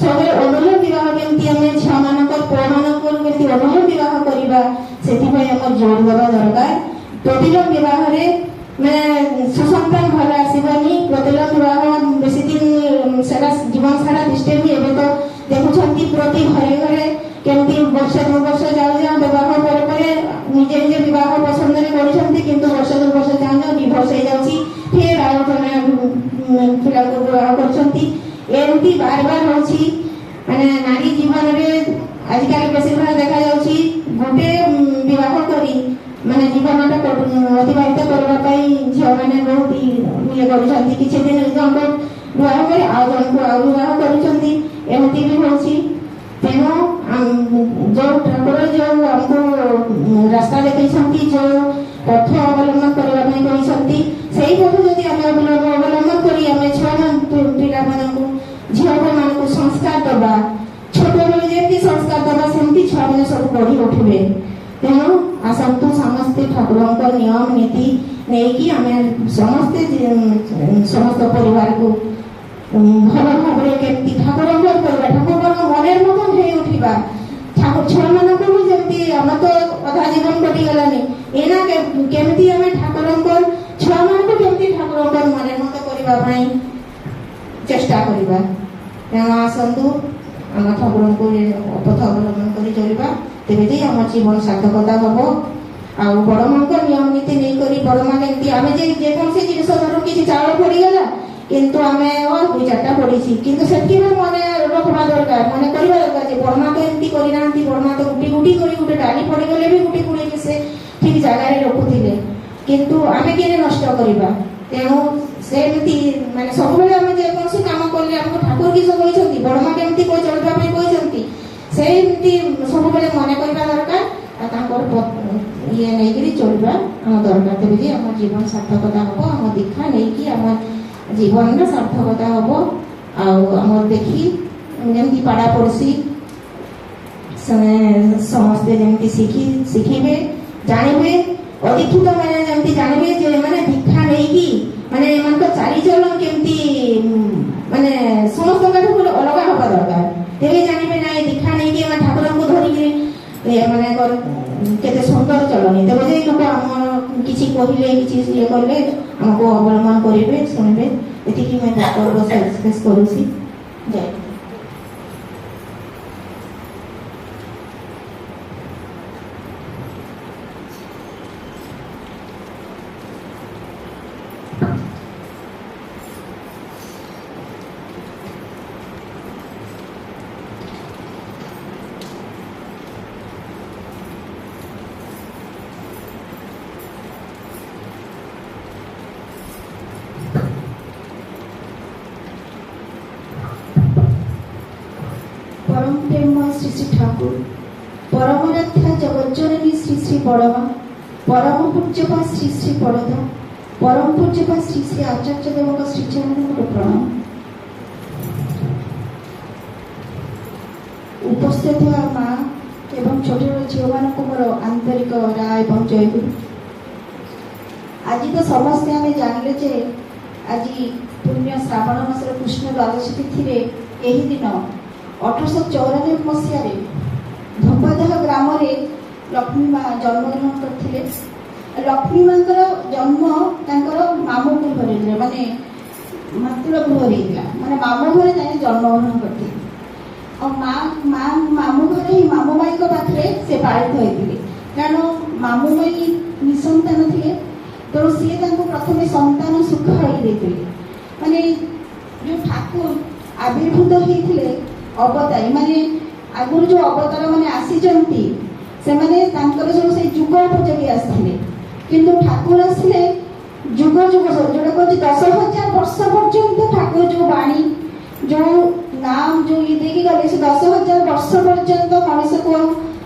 ସବୁବେଳେ ଅନୁଲୋମ ବିବାହ କେମିତି ଆମେ ଝିଅମାନଙ୍କର ପୁଅମାନଙ୍କର କେମିତି ଅନୁଲୋମ ବିବାହ କରିବା, ସେଥିପାଇଁ ଆମର ଜୋର ଦେବା ଦରକାର। ପ୍ରତିଲୋମ ବିବାହରେ ମାନେ ସୁସନ୍ତାନ ଭଲ ଆସିବନି। ପ୍ରତିଲୋମ ବିବାହ ବେଶୀ ଦିନ ସେଟା ଜୀବନ ସାରା ଦୃଷ୍ଟି ବି ଏବେ ତ ଦେଖୁଛନ୍ତି ପ୍ରତି ଘରେ ଘରେ କେମିତି ବର୍ଷ 2 ବର୍ଷ ଯାଉ ବିବାହ ପରେ ନିଜେ ବିବାହ ପସନ୍ଦରେ କରୁଛନ୍ତି, କିନ୍ତୁ ବର୍ଷ 2 ବର୍ଷ ଯାଉ ଡିଭୋର୍ସ ହେଇଯାଉଛି, ଫେର ଆଉ ଜଣେ ପିଲାଙ୍କୁ ବିବାହ କରୁଛନ୍ତି। ଏମିତି ବାର ହଉଛି। ମାନେ ନାରୀ ଜୀବନରେ ଆଜିକାଲି ବେଶୀରଭାଗ ଦେଖାଯାଉଛି ଗୋଟେ ବିବାହ କରି ମାନେ ଜୀବନଟା ଅତିବାହିତ କରିବା ପାଇଁ ଝିଅମାନେ ବହୁତ ଇଏ କରୁଛନ୍ତି। କିଛି ଦିନ ଜଣକୁ ବିବାହ କରି ଆଉ ଜଣକୁ ଆଉ ବିବାହ କରୁଛନ୍ତି, ଏମିତି ବି ହଉଛି। ତେଣୁ ଯୋଉ ଠାକୁର ଯୋଉ ଆମକୁ ରାସ୍ତା ଦେଖେଇଛନ୍ତି, ଯୋଉ ପଥ ଅବଲମ୍ବନ କରିବା ପାଇଁ କହିଛନ୍ତି, ସେଇ ପଥ ଯଦି ଆମେ ଅବଲମ୍ବନ କରି ଆମେ ପିଲାମାନଙ୍କୁ ଝିଅମାନଙ୍କୁ ସଂସ୍କାର ଦେବା, ଛୋଟବେଳେ ଯେମିତି ସଂସ୍କାର ଦେବା ସେମିତି ଛୁଆମାନେ ସବୁ ବଢି ଉଠିବେ। ତେଣୁ ଆସନ୍ତୁ ସମସ୍ତେ ଠାକୁରଙ୍କ ନିୟମ ନୀତି ନେଇକି ଆମେ ସମସ୍ତ ପରିବାରକୁ ଭଲ ଭାବରେ କେମିତି ଠାକୁରଙ୍କ କରିବା, ଠାକୁରଙ୍କ ମনের ମତନ ହେଇ ଉଠିବା। ଛୁଆମାନଙ୍କୁ ବି ଯେମିତି ଆମେ ତ ଅଧା ଜୀବନ କଟିଗଲାନି, ଏଇନା କେମିତି ଆମେ ଠାକୁରଙ୍କ ଛୁଆମାନଙ୍କୁ କେମିତି ଠାକୁରଙ୍କ ମনের ମତ କରିବା ପାଇଁ ଚେଷ୍ଟା କରିବା। ତେଣୁ ଆସନ୍ତୁ ଆମ ଠାକୁରଙ୍କୁ ପଥ ଅବଲମ୍ବନ କରି ଚଳିବା, ତେବେ ଯାଇ ଆମ ଜୀବନ ସାର୍ଥକତା ହବ। ଆଉ ବଡ଼ମାଙ୍କ ନିୟମ ନୀତି ନେଇକରି ବଡ଼ମା କେମିତି ଆମେ ଯେକୌଣସି ଜିନିଷ ଧରୁ କିଛି ଚାଉଳ ପଡ଼ିଗଲା, କିନ୍ତୁ ଆମେ 2-4ଟା ପଡ଼ିଛି, କିନ୍ତୁ ସେତିକି ମନେ ରଖିବା ଦରକାର, ମନେ କରିବା ଦରକାର ଯେ ବଡ଼ମା ତ ଏମିତି କରିନାହାନ୍ତି, ବଡ଼ମା ତ ଗୁଟି କରି ଗୋଟେ ଡାଲି ପଡ଼ିଗଲେ ବି ଗୁଟି ଗୁଡ଼ିକି ସେ ଠିକ ଜାଗାରେ ରଖୁଥିଲେ, କିନ୍ତୁ ଆମେ କେମିତି ନଷ୍ଟ କରିବା। ତେଣୁ ସେମିତି ମାନେ ସବୁବେଳେ ଆମେ ଯେକୌଣସି କାମ କଲେ ଆମକୁ ଠାକୁର କିସ କହିଛନ୍ତି, ବଡ଼ମା କେମିତି ଚଳିବା ପାଇଁ କହିଛନ୍ତି, ସେମିତି ସବୁବେଳେ ମନେ କରିବା ଦରକାର। ଇଏ ନେଇକିରି ଚଳିବା ଆମ ଦରକାର। ତେବେ ଯେ ଆମ ଜୀବନ ସାର୍ଥକତା ହବ, ଆମ ଦୀକ୍ଷା ନେଇକି ଆମ ଜୀବନର ସାର୍ଥକତା ହବ। ଆଉ ଆମର ଦେଖି ଯେମିତି ପାଡ଼ାପଡ଼ୋଶୀ ସମସ୍ତେ ଯେମିତି ଶିଖିବେ, ଜାଣିବେ, ଅଦୀକ୍ଷିତ ମାନେ ଯେମିତି ଜାଣିବେ ଯେ ମାନେ ଦୀକ୍ଷା ନେଇକି ମାନେ ଏମାନଙ୍କ ଚାଲିଚଳନ କେମିତି ମାନେ ସମସ୍ତଙ୍କଠୁ ଗୋଟେ ଅଲଗା ହବା ଦରକାର। ତେବେ ଜାଣିବେ ନାଇଁ ଦୀକ୍ଷା ନେଇକି ଆମେ ଠାକୁରଙ୍କୁ ଧରିକିରି ମାନେ କେତେ ସୁନ୍ଦର ଚଳନି। ତେବେ ଯେ ଲୋକ ଆମର କିଛି କହିଲେ କିଛି ଇଏ କଲେ ଆମକୁ ଅବଲମ୍ବନ କରିବେ, ଶୁଣିବେ। ଏତିକି ମୁଁ ଠାକୁରଙ୍କ ଶେଷ କରୁଛି। ଜୟ। परम प्रेममय श्री श्री ठाकुर, परमराध्या जगज्जननी श्री श्री बड़मा, परम पूज्यपा श्री श्री बड़दा, परम पूज्यपा श्री श्री आचार्य देव श्री चरण प्रणाम। उपस्थित माँ एवं छोट झील मान मोर आंतरिक राय एवं जयगुरु। आज तो समस्ते आम जानिले जे आज पुण्य श्रावण मासर कृष्ण द्वादशी तिथि यही दिन 1894 मसीह धोपादह ग्राम लक्ष्मी माँ जन्मग्रहण करते। लक्ष्मी माँ जन्म मामू गृह माने मातृ गृह माने मामू घर जाए जन्मग्रहण करते। मामू घर ही मामू माई पाखे से पालित होते कारण मामू माई निसंतान थे। तेणु सी प्रथम संतान सुख देते माने जो ठाकुर आविर्भूत होते अवतारी माने आगुरी जो अवतार माने आसी से जो से जुग उपयोगी आसते किंतु ठाकुर आसले जुग जुग जोटा कह 10,000 वर्ष पर्यंत ठाकुर जो वाणी जो नाम जो ये देखी गले से 10,000 वर्ष पर्यंत मनुष्य को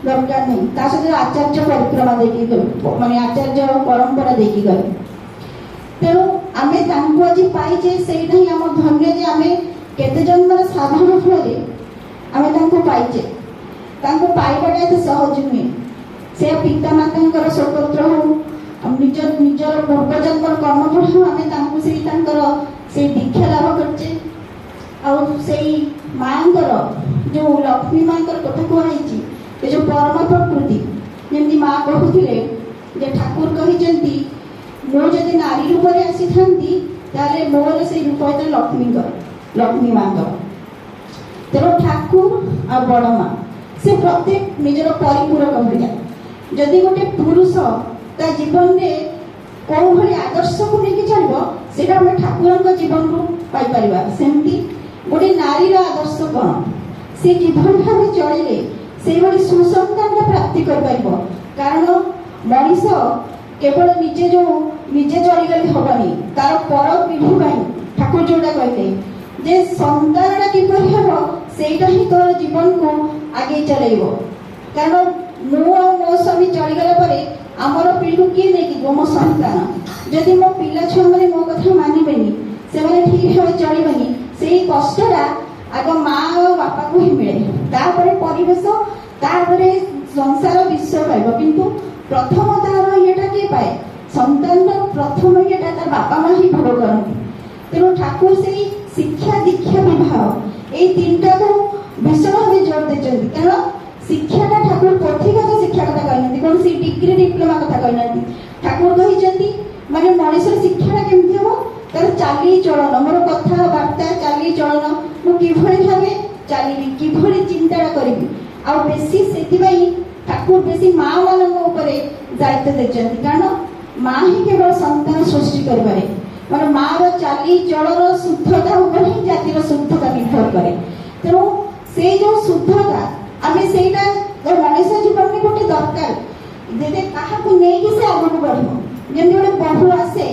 दरकार नहीं सहित आचार्य परिक्रमा देखी माने आचार्य परंपरा देखी गले। तेणु आम आज पाइचे से धन्य जे आम केते जन्मर साधारण फल आम पाइचे पाइबाटा एत सहज नुहे। से पिता माता स्वतंत्र हो निजर पूर्वजन्म कर्मफल हो आम से दीक्षा लाभ करचे। माँ जो लक्ष्मी माँ कथा कहुई जो परम प्रकृति जमी माँ कहते ठाकुर कहते मुझे नारी रूप में आसी था मोर से रूप होता लक्ष्मी माँ। तेणु ठाकुर आ बड़ माँ से प्रत्येक निजर परिपूरक भाया जदि गोटे पुरुष ता जीवन में कौ भाई आदर्श को लेकिन चलो से ठाकुर जीवन को पाइपर सेमती गोटे नारी आदर्श कौन से किभली भाव चलिए से सुसंतान प्राप्ति कर कारण मनीष केवल निजे जो निजे चलीगले हेनी तार पर पीढ़ी ठाकुर जोटा कहते जे संतान किपरि हम सेटा ही तोर जीवन को आगे चलेब। कारण मो स्वामी चलीगला पर आमर पीढ़ी को किए नहीं मो संतान जदि मो पिला छुआ मैंने मो कथा मानबे से ठीक भाव चलबे से कष्टा आग माँ और बापा को ही मिले तापर परिवेश तापर संसार विश्व पाइब किंतु प्रथम तार येटा किए पाए संतान प्रथम येटा तार बापा माँ ही भोग करती। तेणु ठाकुर से शिक्षा दीक्षा विवाह ये तीनटा को भीषण भाव जोर देते कारण शिक्षाटा ठाकुर पोथीगत शिक्षा कथा कहना कौन सी डिग्री डिप्लोमा कथा कहना ठाकुर कहते माने मनुष्य शिक्षाटा केमती हम तार चाली चलन मोर कथबार्ता चाली चलन मुझे भाव चलि कि चिंता करी आ बेसी से ठाकुर बेसी माँ मान दायित्व देते कारण माँ ही केवल संतान सृष्टि करें माने माँ चाली चलन शुद्धता उपर ही जातिर शुद्धता निर्भर करे। तेणु से जो शुद्धता आम से मनुष्य जीवन में गोटे दरकार क्या नहीं से आगे बढ़ जमी गोटे बहु आसे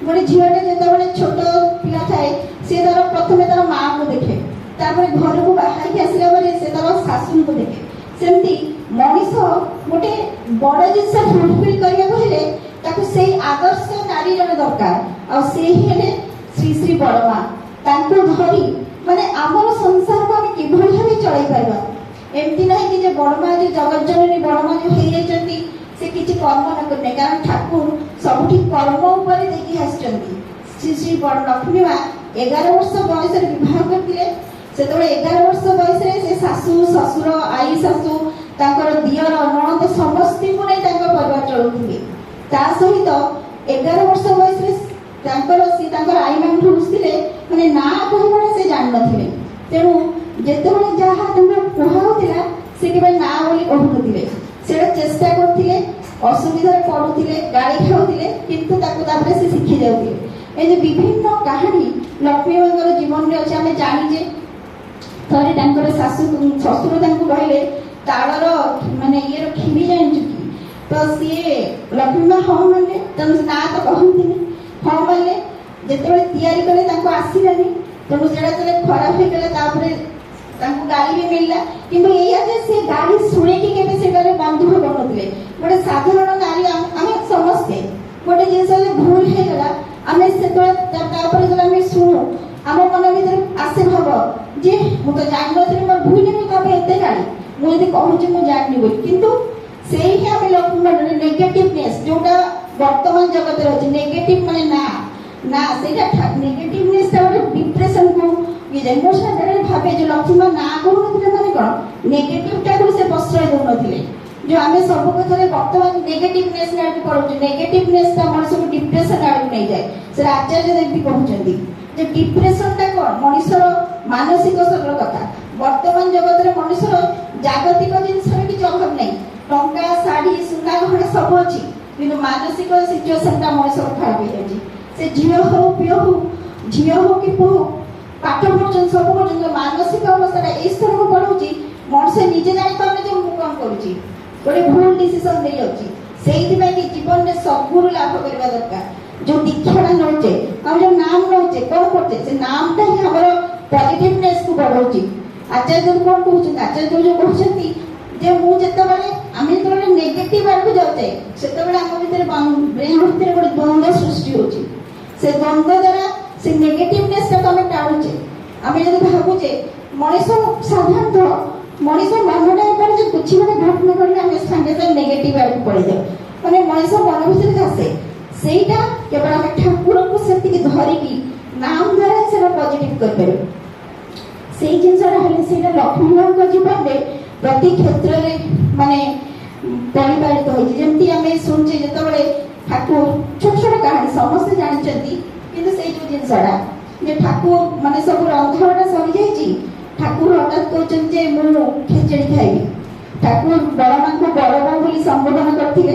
गोटे झीटे जो छोट पिला थाए सी तार प्रथम तार माँ को देखे घर को बाहर आसला से तार शाशु को देखे सेमती ମଣିଷ ଗୋଟେ ବଡ଼ ଜିନିଷ ଫୁଲଫିଲ୍ କରିବାକୁ ହେଲେ ତାକୁ ସେଇ ଆଦର୍ଶ ନାରୀ ଜଣେ ଦରକାର, ଆଉ ସେ ହିଁ ହେଲେ ଶ୍ରୀ ଶ୍ରୀ ବଡ଼ମା। ତାଙ୍କୁ ଧରି ମାନେ ଆମର ସଂସାରକୁ ଆମେ କିଭଳି ଭାବେ ଚଳେଇ ପାରିବା। ଏମିତି ନାହିଁ କି ଯେ ବଡ଼ମା ଯେ ଜଗତଜନନୀ ବଡ଼ମା ଯୋଉ ହେଇଯାଇଛନ୍ତି ସେ କିଛି କର୍ମ ନ କରିବେ, କାରଣ ଠାକୁର ସବୁଠି କର୍ମ ଉପରେ ଦେଇକି ଆସିଛନ୍ତି। ଶ୍ରୀ ଶ୍ରୀ ଲକ୍ଷ୍ମୀ ମା 11 ବର୍ଷ ବୟସରେ ବିବାହ କରିଥିଲେ। ସେତେବେଳେ 11 ବର୍ଷ ବୟସରେ ସେ ଶାଶୁ ଶ୍ୱଶୁର ଆଈ ଶାଶୁ ତାଙ୍କର ଦିଅର ନଣନ୍ଦ ସମସ୍ତଙ୍କୁ ନେଇ ତାଙ୍କ ପରିବାର ଚଳୁଥିଲେ। ତା ସହିତ 11 ବର୍ଷ ବୟସରେ ତାଙ୍କର ଆଈ ମାନଙ୍କୁ ବୁଝିଥିଲେ, ମାନେ ନାଁ କହିବାଟା ସେ ଜାଣିନଥିଲେ। ତେଣୁ ଯେତେବେଳେ ଯାହା ତାଙ୍କୁ କୁହାହଉଥିଲା ସେ କେବେ ନାଁ ବୋଲି କହୁନଥିଲେ, ସେଟା ଚେଷ୍ଟା କରୁଥିଲେ, ଅସୁବିଧାରେ ପଡୁଥିଲେ, ଗାଳି ଖାଉଥିଲେ, କିନ୍ତୁ ତାକୁ ତାପରେ ସେ ଶିଖି ଯାଉଥିଲେ। এই যে বিভিন্ন କାହାଣୀ ଲକ୍ଷ୍ମୀ ମାଙ୍କର ଜୀବନରେ ଅଛି। ଆମେ ଜାଣିଛେ ଥରେ ତାଙ୍କର ଶ୍ୱଶୁର ତାଙ୍କୁ କହିଲେ ତାଳର ମାନେ ଇଏର କ୍ଷୀରି ଜାଣିଛୁ କି? ତ ସିଏ ଲକ୍ଷ୍ମୀ ମା ହଁ ମାନିଲେ, ତେଣୁ ନା ତ କହନ୍ତିନି, ହଁ ମାନିଲେ। ଯେତେବେଳେ ତିଆରି କଲେ ତାଙ୍କୁ ଆସିଲାନି, ତେଣୁ ସେଟା ଯେତେବେଳେ ଖରାପ ହେଇଗଲା ତାପରେ ତାଙ୍କୁ ଗାଳି ବି ମିଳିଲା। କିନ୍ତୁ ଏଇଆ ଯେ ସେ ଗାଳି ଶୁଣିକି କେବେ ସେଟାରେ ବନ୍ଧୁକ କରୁନଥିଲେ। ଗୋଟେ ସାଧାରଣ ନାରୀ ଆମେ ସମସ୍ତେ ଗୋଟେ ଜିନିଷ ଭୁଲ ହେଇଗଲା ଆମେ ସେତେବେଳେ ତା ଉପରେ ଯେତେବେଳେ ଆମେ ଶୁଣୁ ଆମ ମନ ଭିତରେ ଆସେ ଭାବ ଯେ ମୁଁ ତ ଜାଣିନଥିଲି ମୋର ଭୁଲ, ମୁଁ ତା ପାଇଁ ଏତେ ଗାଳି, ମୁଁ ଯଦି କହୁଛି ମୁଁ ଜାଣିନି ବୋଲି। କିନ୍ତୁ ସେଇ ହିଁ ଆମେ ନେଗେଟିଭନେସ୍ ଯୋଉଟା ବର୍ତ୍ତମାନ ଜଗତରେ ଅଛି, ନେଗେଟିଭ ମାନେ ନା ସେଇଟା ନେଗେଟିଭନେସ୍ ଟା ଗୋଟେ ଡିପ୍ରେସନକୁ ଇଏ। ମୁଁ ସାଧାରଣ ଭାବେ ଯେ ଲକ୍ଷ୍ମୀ ମା ନାଁ କହୁନଥିଲେ ମାନେ କ'ଣ ନେଗେଟିଭ ଟାକୁ ସେ ପ୍ରଶ୍ରୟ ଦେଉନଥିଲେ। जो आम सब कथा बर्तमान नेगेटिवनेस आड़क पड़े, नेगेटिवनेस मनुष्य को डिप्रेशन आड़क नहीं जाए। से आचार्य देव भी कहते हैं डिप्रेशन टा कौन मनुष्यर मानसिक सकल कथा। वर्तमान जगत में मनुष्यर जागतिक जिनस किसी अभाव नहीं, टंका शाढ़ी सुना गहना सब अच्छी, किंतु मानसिक सिचुएशन टा मनुष्य खराब हो जाए। से झील हो पी हो झी हो कि पु पाठ पढ़ुन सब पढ़ुन मानसिक अवस्था ये स्तर को बढ़ाऊँगी मनुष्य निजे जानी पारे जो मुझे कौन करुँची गोटे भूल डिसीजन नहीं जाऊँगी। से जीवन में सद्गुरु लाभ करवा दरकार। जो दीक्षाटा नौचे हम जो नाम नौचे कौन करते से नामटा ही हमारे पॉजिटिवनेस को बढ़ाऊँगी। आचार्य कौन कहते आचार्य जो कहते जे मुझे आम जो नेगेटिव आड़ को जाऊे से आम भर ब्रेन भितर गोटे द्वंद्व सृष्टि होची। से द्वंद्व द्वारा से नेगेटिवनेस टाक आम टाणुचे। आम जो भावुचे मनीष साधारणतः मनीष मनटा जो कुछ गोटे घटना घटना आम सागे सागे नेगेटिव आड़ को पड़ जाए मैंने मनीष मन भर आसे सेटा केवल आम ठाकुर को से धरिकी नाम द्वारा से पॉजिटिव कर से जिनसा लक्ष्मी माँ जीवन में प्रति क्षेत्र में माने परिपालित होती आम शुणुचे जो ठाकुर छोट छोट कहानी समस्ते जानते कि से जो जिनसा ठाकुर माने सब रंधणा सरी जाइए ठाकुर हठात कहते मु खेचड़ी खाइबी। ठाकुर बड़ माँ को बड़ माँ बोली संबोधन करते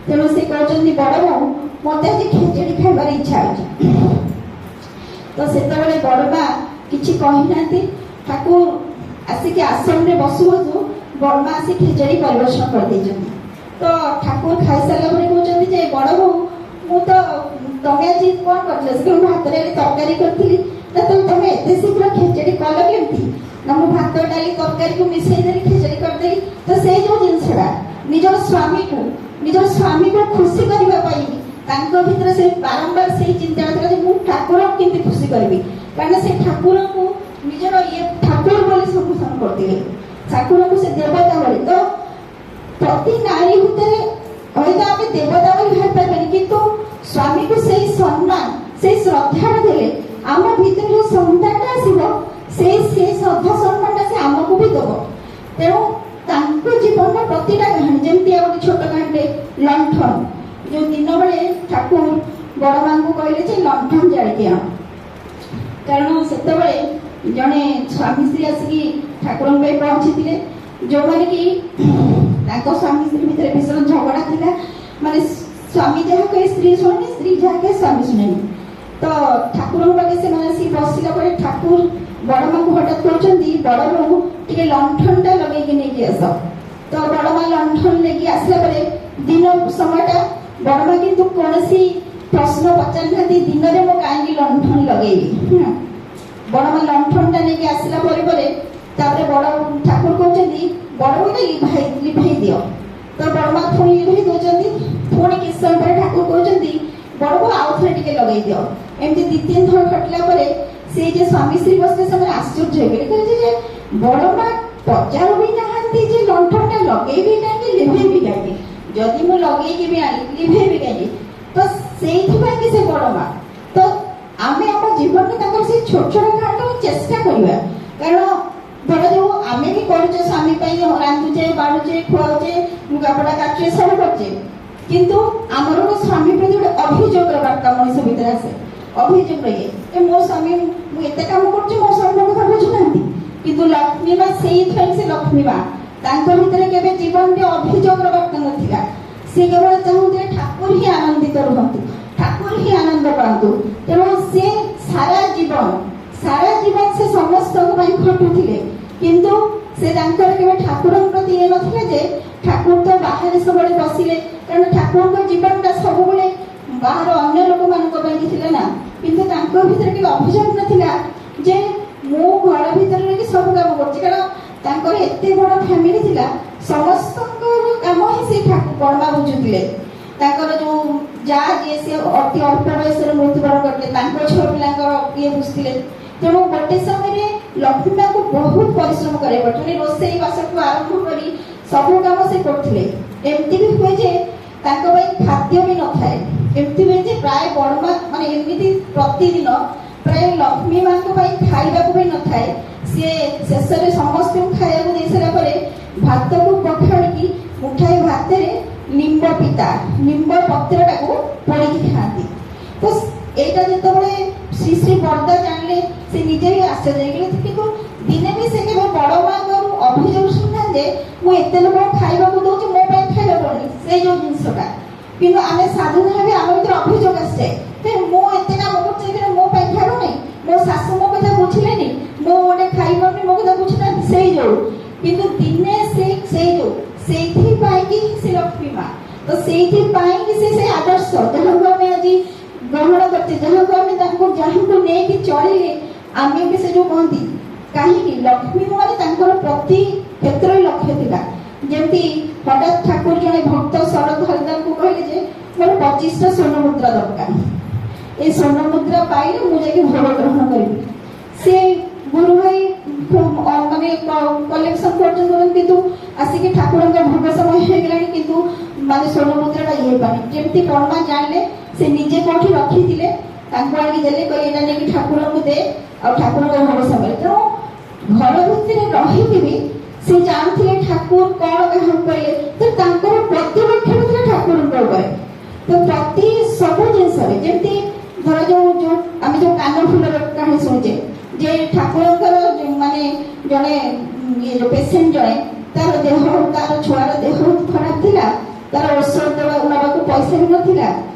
तेणु से कहते बड़ माँ मत आज खेचड़ी खाइबार इच्छा होती। तो से बड़ माँ किसी कही ना ठाकुर आसिक आश्रम में बसु बसु बड़ माँ आसी खेचड़ी परिवेशन कर देते। तो ठाकुर खाई सारा कहते बड़ बो मु तो तमें आज कौन कर भात डाली तरकारी करी तो तुम एत शीघ्र खेचड़ी कल केमती ना मु भात डाली तरकारी को मिसई देली खेचड़ी करदेली। तो से जो जिनसा निजर स्वामी को खुशी करने भीतर से बारंबार से चिंता ठाकुर केमती खुशी करी कारण से ठाकुर को निजर ये ठाकुर बोली संबोधन करते ठाकुर को से देवता बोली। तो प्रति नारी भितर हम देवता बोली भाई किंतु स्वामी को से सम्मान से श्रद्धा देले आम भीतर जो सन्तान आसो से श्रद्धा सम्मान से आमको भी दब। तेणु जीवन में प्रतिटा कहानी जमी गोटे छोट कहानी लंठन जो दिन बेले ठाकुर बड़ माँ को कहले लंठन जाड़ी दिया कारण से जड़े स्वामी स्त्री आसिक ठाकुर पहुंची थे जो मैंने कि स्वामी स्त्री भितर भीषण झगड़ा था माने स्वामी जहाँ कहे स्त्री शुणी स्त्री जहाँ कहे स्वामी शुणे। तो ठाकुर पाखे से बसला ठाकुर बड़ माँ को हठात कहते बड़ बो टे लंठन टा लगे नहीं आस। तो बड़ माँ लंठन लेकिन आसला दिन समयटा बड़ माँ किंतु कौन प्रश्न पचार ना दिन में मुझे कहीं लंठन लगेबी। बड़ माँ लंठन टा नहीं आसला बड़ ठाकुर कहते ବଡ଼ ବୋଉଟା ଲିଭେଇ ଦିଅ। ତ ବଡ଼ ମା ପୁଣି ଲିଭେଇ ଦଉଛନ୍ତି। ପୁଣି କିଛି ସମୟ ପରେ ଠାକୁର କହୁଛନ୍ତି ବଡ଼ ବୋଉ ଆଉ ଥରେ ଟିକେ ଲଗେଇ ଦିଅ। ଏମିତି 2-3 ଥର ଖଟିଲା ପରେ ସେ ଯେ ସ୍ୱାମୀ ସ୍ତ୍ରୀ ବସିଲେ ସେମାନେ ଆଶ୍ଚର୍ଯ୍ୟ ହେଇଗଲେ, କହିଲେ ଯେ ବଡ଼ ମା ପଚାରୁ ବି ନାହାନ୍ତି ଯେ ଲଣ୍ଠନଟା ଲଗେଇବି କାହିଁକି ଲିଭେଇବି କାହିଁକି, ଯଦି ମୁଁ ଲଗେଇକି ବି ଆଣି ଲିଭେଇବି କାହିଁକି। ତ ସେଇଥିପାଇଁ କି ସେ ବଡ଼ ମା। ତ ଆମେ ଆମ ଜୀବନରେ ତାଙ୍କର ସେଇ ଛୋଟ ଛୋଟ କାମଟାକୁ ଚେଷ୍ଟା କରିବା, କାରଣ ଧରାଯାଉ ଆମେ ବି କରୁଛେ ସ୍ୱାମୀ ପାଇଁ ରାନ୍ଧୁଛେ ବାଢୁଛେ ଖୁଆଉଛେ ଲୁଗାପଟା କାଚୁଛେ ସବୁ କରୁଛେ, କିନ୍ତୁ ଆମର ଗୋଟେ ସ୍ୱାମୀ ପ୍ରତି ଗୋଟେ ଅଭିଯୋଗର ବାର୍ତ୍ତା ମଣିଷ ଭିତରେ ଆସେ। ଅଭିଯୋଗ ଇଏ ମୋ ସ୍ୱାମୀ ମୁଁ ଏତେ କାମ କରୁଛି ମୋ ସ୍ୱାମୀ ମୋ କଥା ବୁଝୁନାହାନ୍ତି। କିନ୍ତୁ ଲକ୍ଷ୍ମୀ ମା ସେଇଥିପାଇଁ ସେ ଲକ୍ଷ୍ମୀ ମା, ତାଙ୍କ ଭିତରେ କେବେ ଜୀବନରେ ଅଭିଯୋଗର ବାର୍ତ୍ତା ନଥିଲା। ସେ କେବଳ ଚାହୁଁଥିଲେ ଠାକୁର ହିଁ ଆନନ୍ଦିତ ରୁହନ୍ତୁ, ଠାକୁର ହିଁ ଆନନ୍ଦ ପାଆନ୍ତୁ। ତେଣୁ ସେ ସାରା ଜୀବନ ସେ ସମସ୍ତଙ୍କ ପାଇଁ ଖଟୁଥିଲେ, କିନ୍ତୁ ସେ ତାଙ୍କର କେବେ ଠାକୁରଙ୍କ ପ୍ରତି ଇଏ ନଥିଲା ଯେ ଠାକୁର ତ ବାହାରେ ସବୁବେଳେ ବସିଲେ, କାରଣ ଠାକୁରଙ୍କ ଜୀବନଟା ସବୁବେଳେ ବାହାର ଅନ୍ୟ ଲୋକମାନଙ୍କ ପାଇଁ ଥିଲା ନା। କିନ୍ତୁ ତାଙ୍କ ଭିତରେ କେବେ ଅଭିଯୋଗ ନଥିଲା ଯେ ମୁଁ ଘର ଭିତରେ ରହିକି ସବୁ କାମ କରୁଛି, କାରଣ ତାଙ୍କର ଏତେ ବଡ଼ ଫ୍ୟାମିଲି ଥିଲା, ସମସ୍ତଙ୍କର କାମ ହିଁ ସେ ବଡ଼ ମା ବୁଝୁଥିଲେ। ତାଙ୍କର ଯୋଉ ଯାହା ଯିଏ ସେ ଅତି ଅଳ୍ପ ବୟସରେ ମୃତ୍ୟୁବରଣ କରିଥିଲେ, ତାଙ୍କ ଛୁଆ ପିଲାଙ୍କର ଇଏ ବୁଝୁଥିଲେ। ତେଣୁ ଗୋଟେ ସମୟରେ ଲକ୍ଷ୍ମୀ ମାଙ୍କୁ ବହୁତ ପରିଶ୍ରମ କରିବାକୁ ପଡୁଥିଲା, ରୋଷେଇ ବାସଠୁ ଆରମ୍ଭ କରି ସବୁ କାମ ସେ କରୁଥିଲେ। ଏମିତି ବି ହୁଏ ଯେ ତାଙ୍କ ପାଇଁ ଖାଦ୍ୟ ବି ନଥାଏ, ଏମିତି ହୁଏ ଯେ ପ୍ରାୟ ବଡ଼ ମା ମାନେ ଏମିତି ପ୍ରତିଦିନ ପ୍ରାୟ ଲକ୍ଷ୍ମୀ ମାଙ୍କ ପାଇଁ ଖାଇବାକୁ ବି ନଥାଏ। ସିଏ ଶେଷରେ ସମସ୍ତଙ୍କୁ ଖାଇବାକୁ ଦେଇ ସାରିଲା ପରେ ଭାତକୁ ପଖାଳିକି ମୁଠାଏ ଭାତରେ ନିମ୍ବ ପତ୍ରଟାକୁ ପୋଡ଼ିକି ଖାଆନ୍ତି। ତ ଏଇଟା ଯେତେବେଳେ ଶ୍ରୀ ଶ୍ରୀ ବରଦା ଜାଣିଲେ ସେ ନିଜେ ବି ଆଶ୍ଚର୍ଯ୍ୟ ହେଇଗଲେ, କିନ୍ତୁ ଦିନେ ବି ସେ କେବେ ବଡ଼ ମାଙ୍କର ଅଭିଯୋଗ ଶୁଣିନାହାନ୍ତି ଯେ ମୁଁ ଏତେ ଲୋକ ଖାଇବାକୁ ଦଉଛି ମୋ ପାଇଁ ଖାଇବା ପଡୁନି, ସେଇ ଯୋଉ ଜିନିଷଟା। କିନ୍ତୁ ଆମେ ସାଧାରଣ ଭାବେ ଆମ ଭିତରେ ଅଭିଯୋଗ ଆସିଯାଏ ଯେ ମୁଁ ଏତେ କାମ କରୁଛି ମୋ ପାଇଁ ଖାଇବା ନାହିଁ, ମୋ ଶାଶୁ ମୋ କଥା ବୁଝିଲେନି, ମୁଁ ଗୋଟେ ଖାଇପାରୁନି ମୋ କଥା ବୁଝୁନାହାନ୍ତି, ସେଇ ଯୋଉ। କିନ୍ତୁ ଦିନେ ସେଇଥିପାଇଁ କି ସେ ଲକ୍ଷ୍ମୀ ମା, ତ ସେଇଥିପାଇଁ କି ସେ ଆଦର୍ଶ ଯାହାକୁ ଆମେ ଆଜି ଗ୍ରହଣ କରିଛେ, ଯାହାକୁ ନେଇକି ଚଳିଲେ ଆମେ ବି ସେ ଯୋଉ କହନ୍ତି କାହିଁକି ଲକ୍ଷ୍ମୀ ମାନେ ତାଙ୍କର ପ୍ରତି କ୍ଷେତ୍ରରେ ଲକ୍ଷ୍ୟ ଥିଲା। ଯେମିତି ହଠାତ୍ ଠାକୁର ଜଣେ ଭକ୍ତ ଶରଦ ହରିଦାସଙ୍କୁ କହିଲେ ଯେ ମୋର 25ଟା ସ୍ୱର୍ଣ୍ଣ ମୁଦ୍ରା ଦରକାର, ଏ ସ୍ୱର୍ଣ୍ଣ ମୁଦ୍ରା ପାଇଲେ ମୁଁ ଯାଇକି ଭୋଗ ଗ୍ରହଣ କରିବି। ସେ ଗୁରୁ ଭାଇ ମାନେ କଲେକ୍ସନ କରୁଛନ୍ତି, କିନ୍ତୁ ଆସିକି ଠାକୁରଙ୍କ ଭୋଗ ସମୟ ହେଇଗଲାଣି, କିନ୍ତୁ ମାନେ ସ୍ୱର୍ଣ୍ଣ ମୁଦ୍ରାଟା ଇଏ ପାଣି। ଯେମିତି ବଡ଼ମା ଜାଣିଲେ ସେ ନିଜେ କୋଉଠି ରଖିଥିଲେ, ତାଙ୍କୁ ଆଣିକି ଦେଲେ, କହିଲେ ଏଇଟା ନେଇକି ଠାକୁରଙ୍କୁ ଦେ, ଆଉ ଠାକୁରଙ୍କ ଭୋଗ ସମୟରେ। ତେଣୁ ଘର ଭିତରେ ରହିକି ବି ସେ ଜାଣୁଥିଲେ ଠାକୁର କଣ କାହାକୁ କହିଲେ, ତ ତାଙ୍କର ପ୍ରତିଲକ୍ଷ୍ୟ ଥିଲା ଠାକୁରଙ୍କ ଉପରେ। ତ ପ୍ରତି ସବୁ ଜିନିଷରେ ଯେମିତି ଧରାଯାଉ ଆମେ ଯୋଉ କାନ ଫୁଲର କାହାଣୀ ଶୁଣିଛେ ଯେ ଠାକୁରଙ୍କର ମାନେ ଜଣେ ଯୋଉ ପେସେଣ୍ଟ ଜଣେ ତାର ଛୁଆର ଦେହ ଖରାପ ଥିଲା, ତାର ଔଷଧ ନେବାକୁ ପଇସା ବି ନଥିଲା।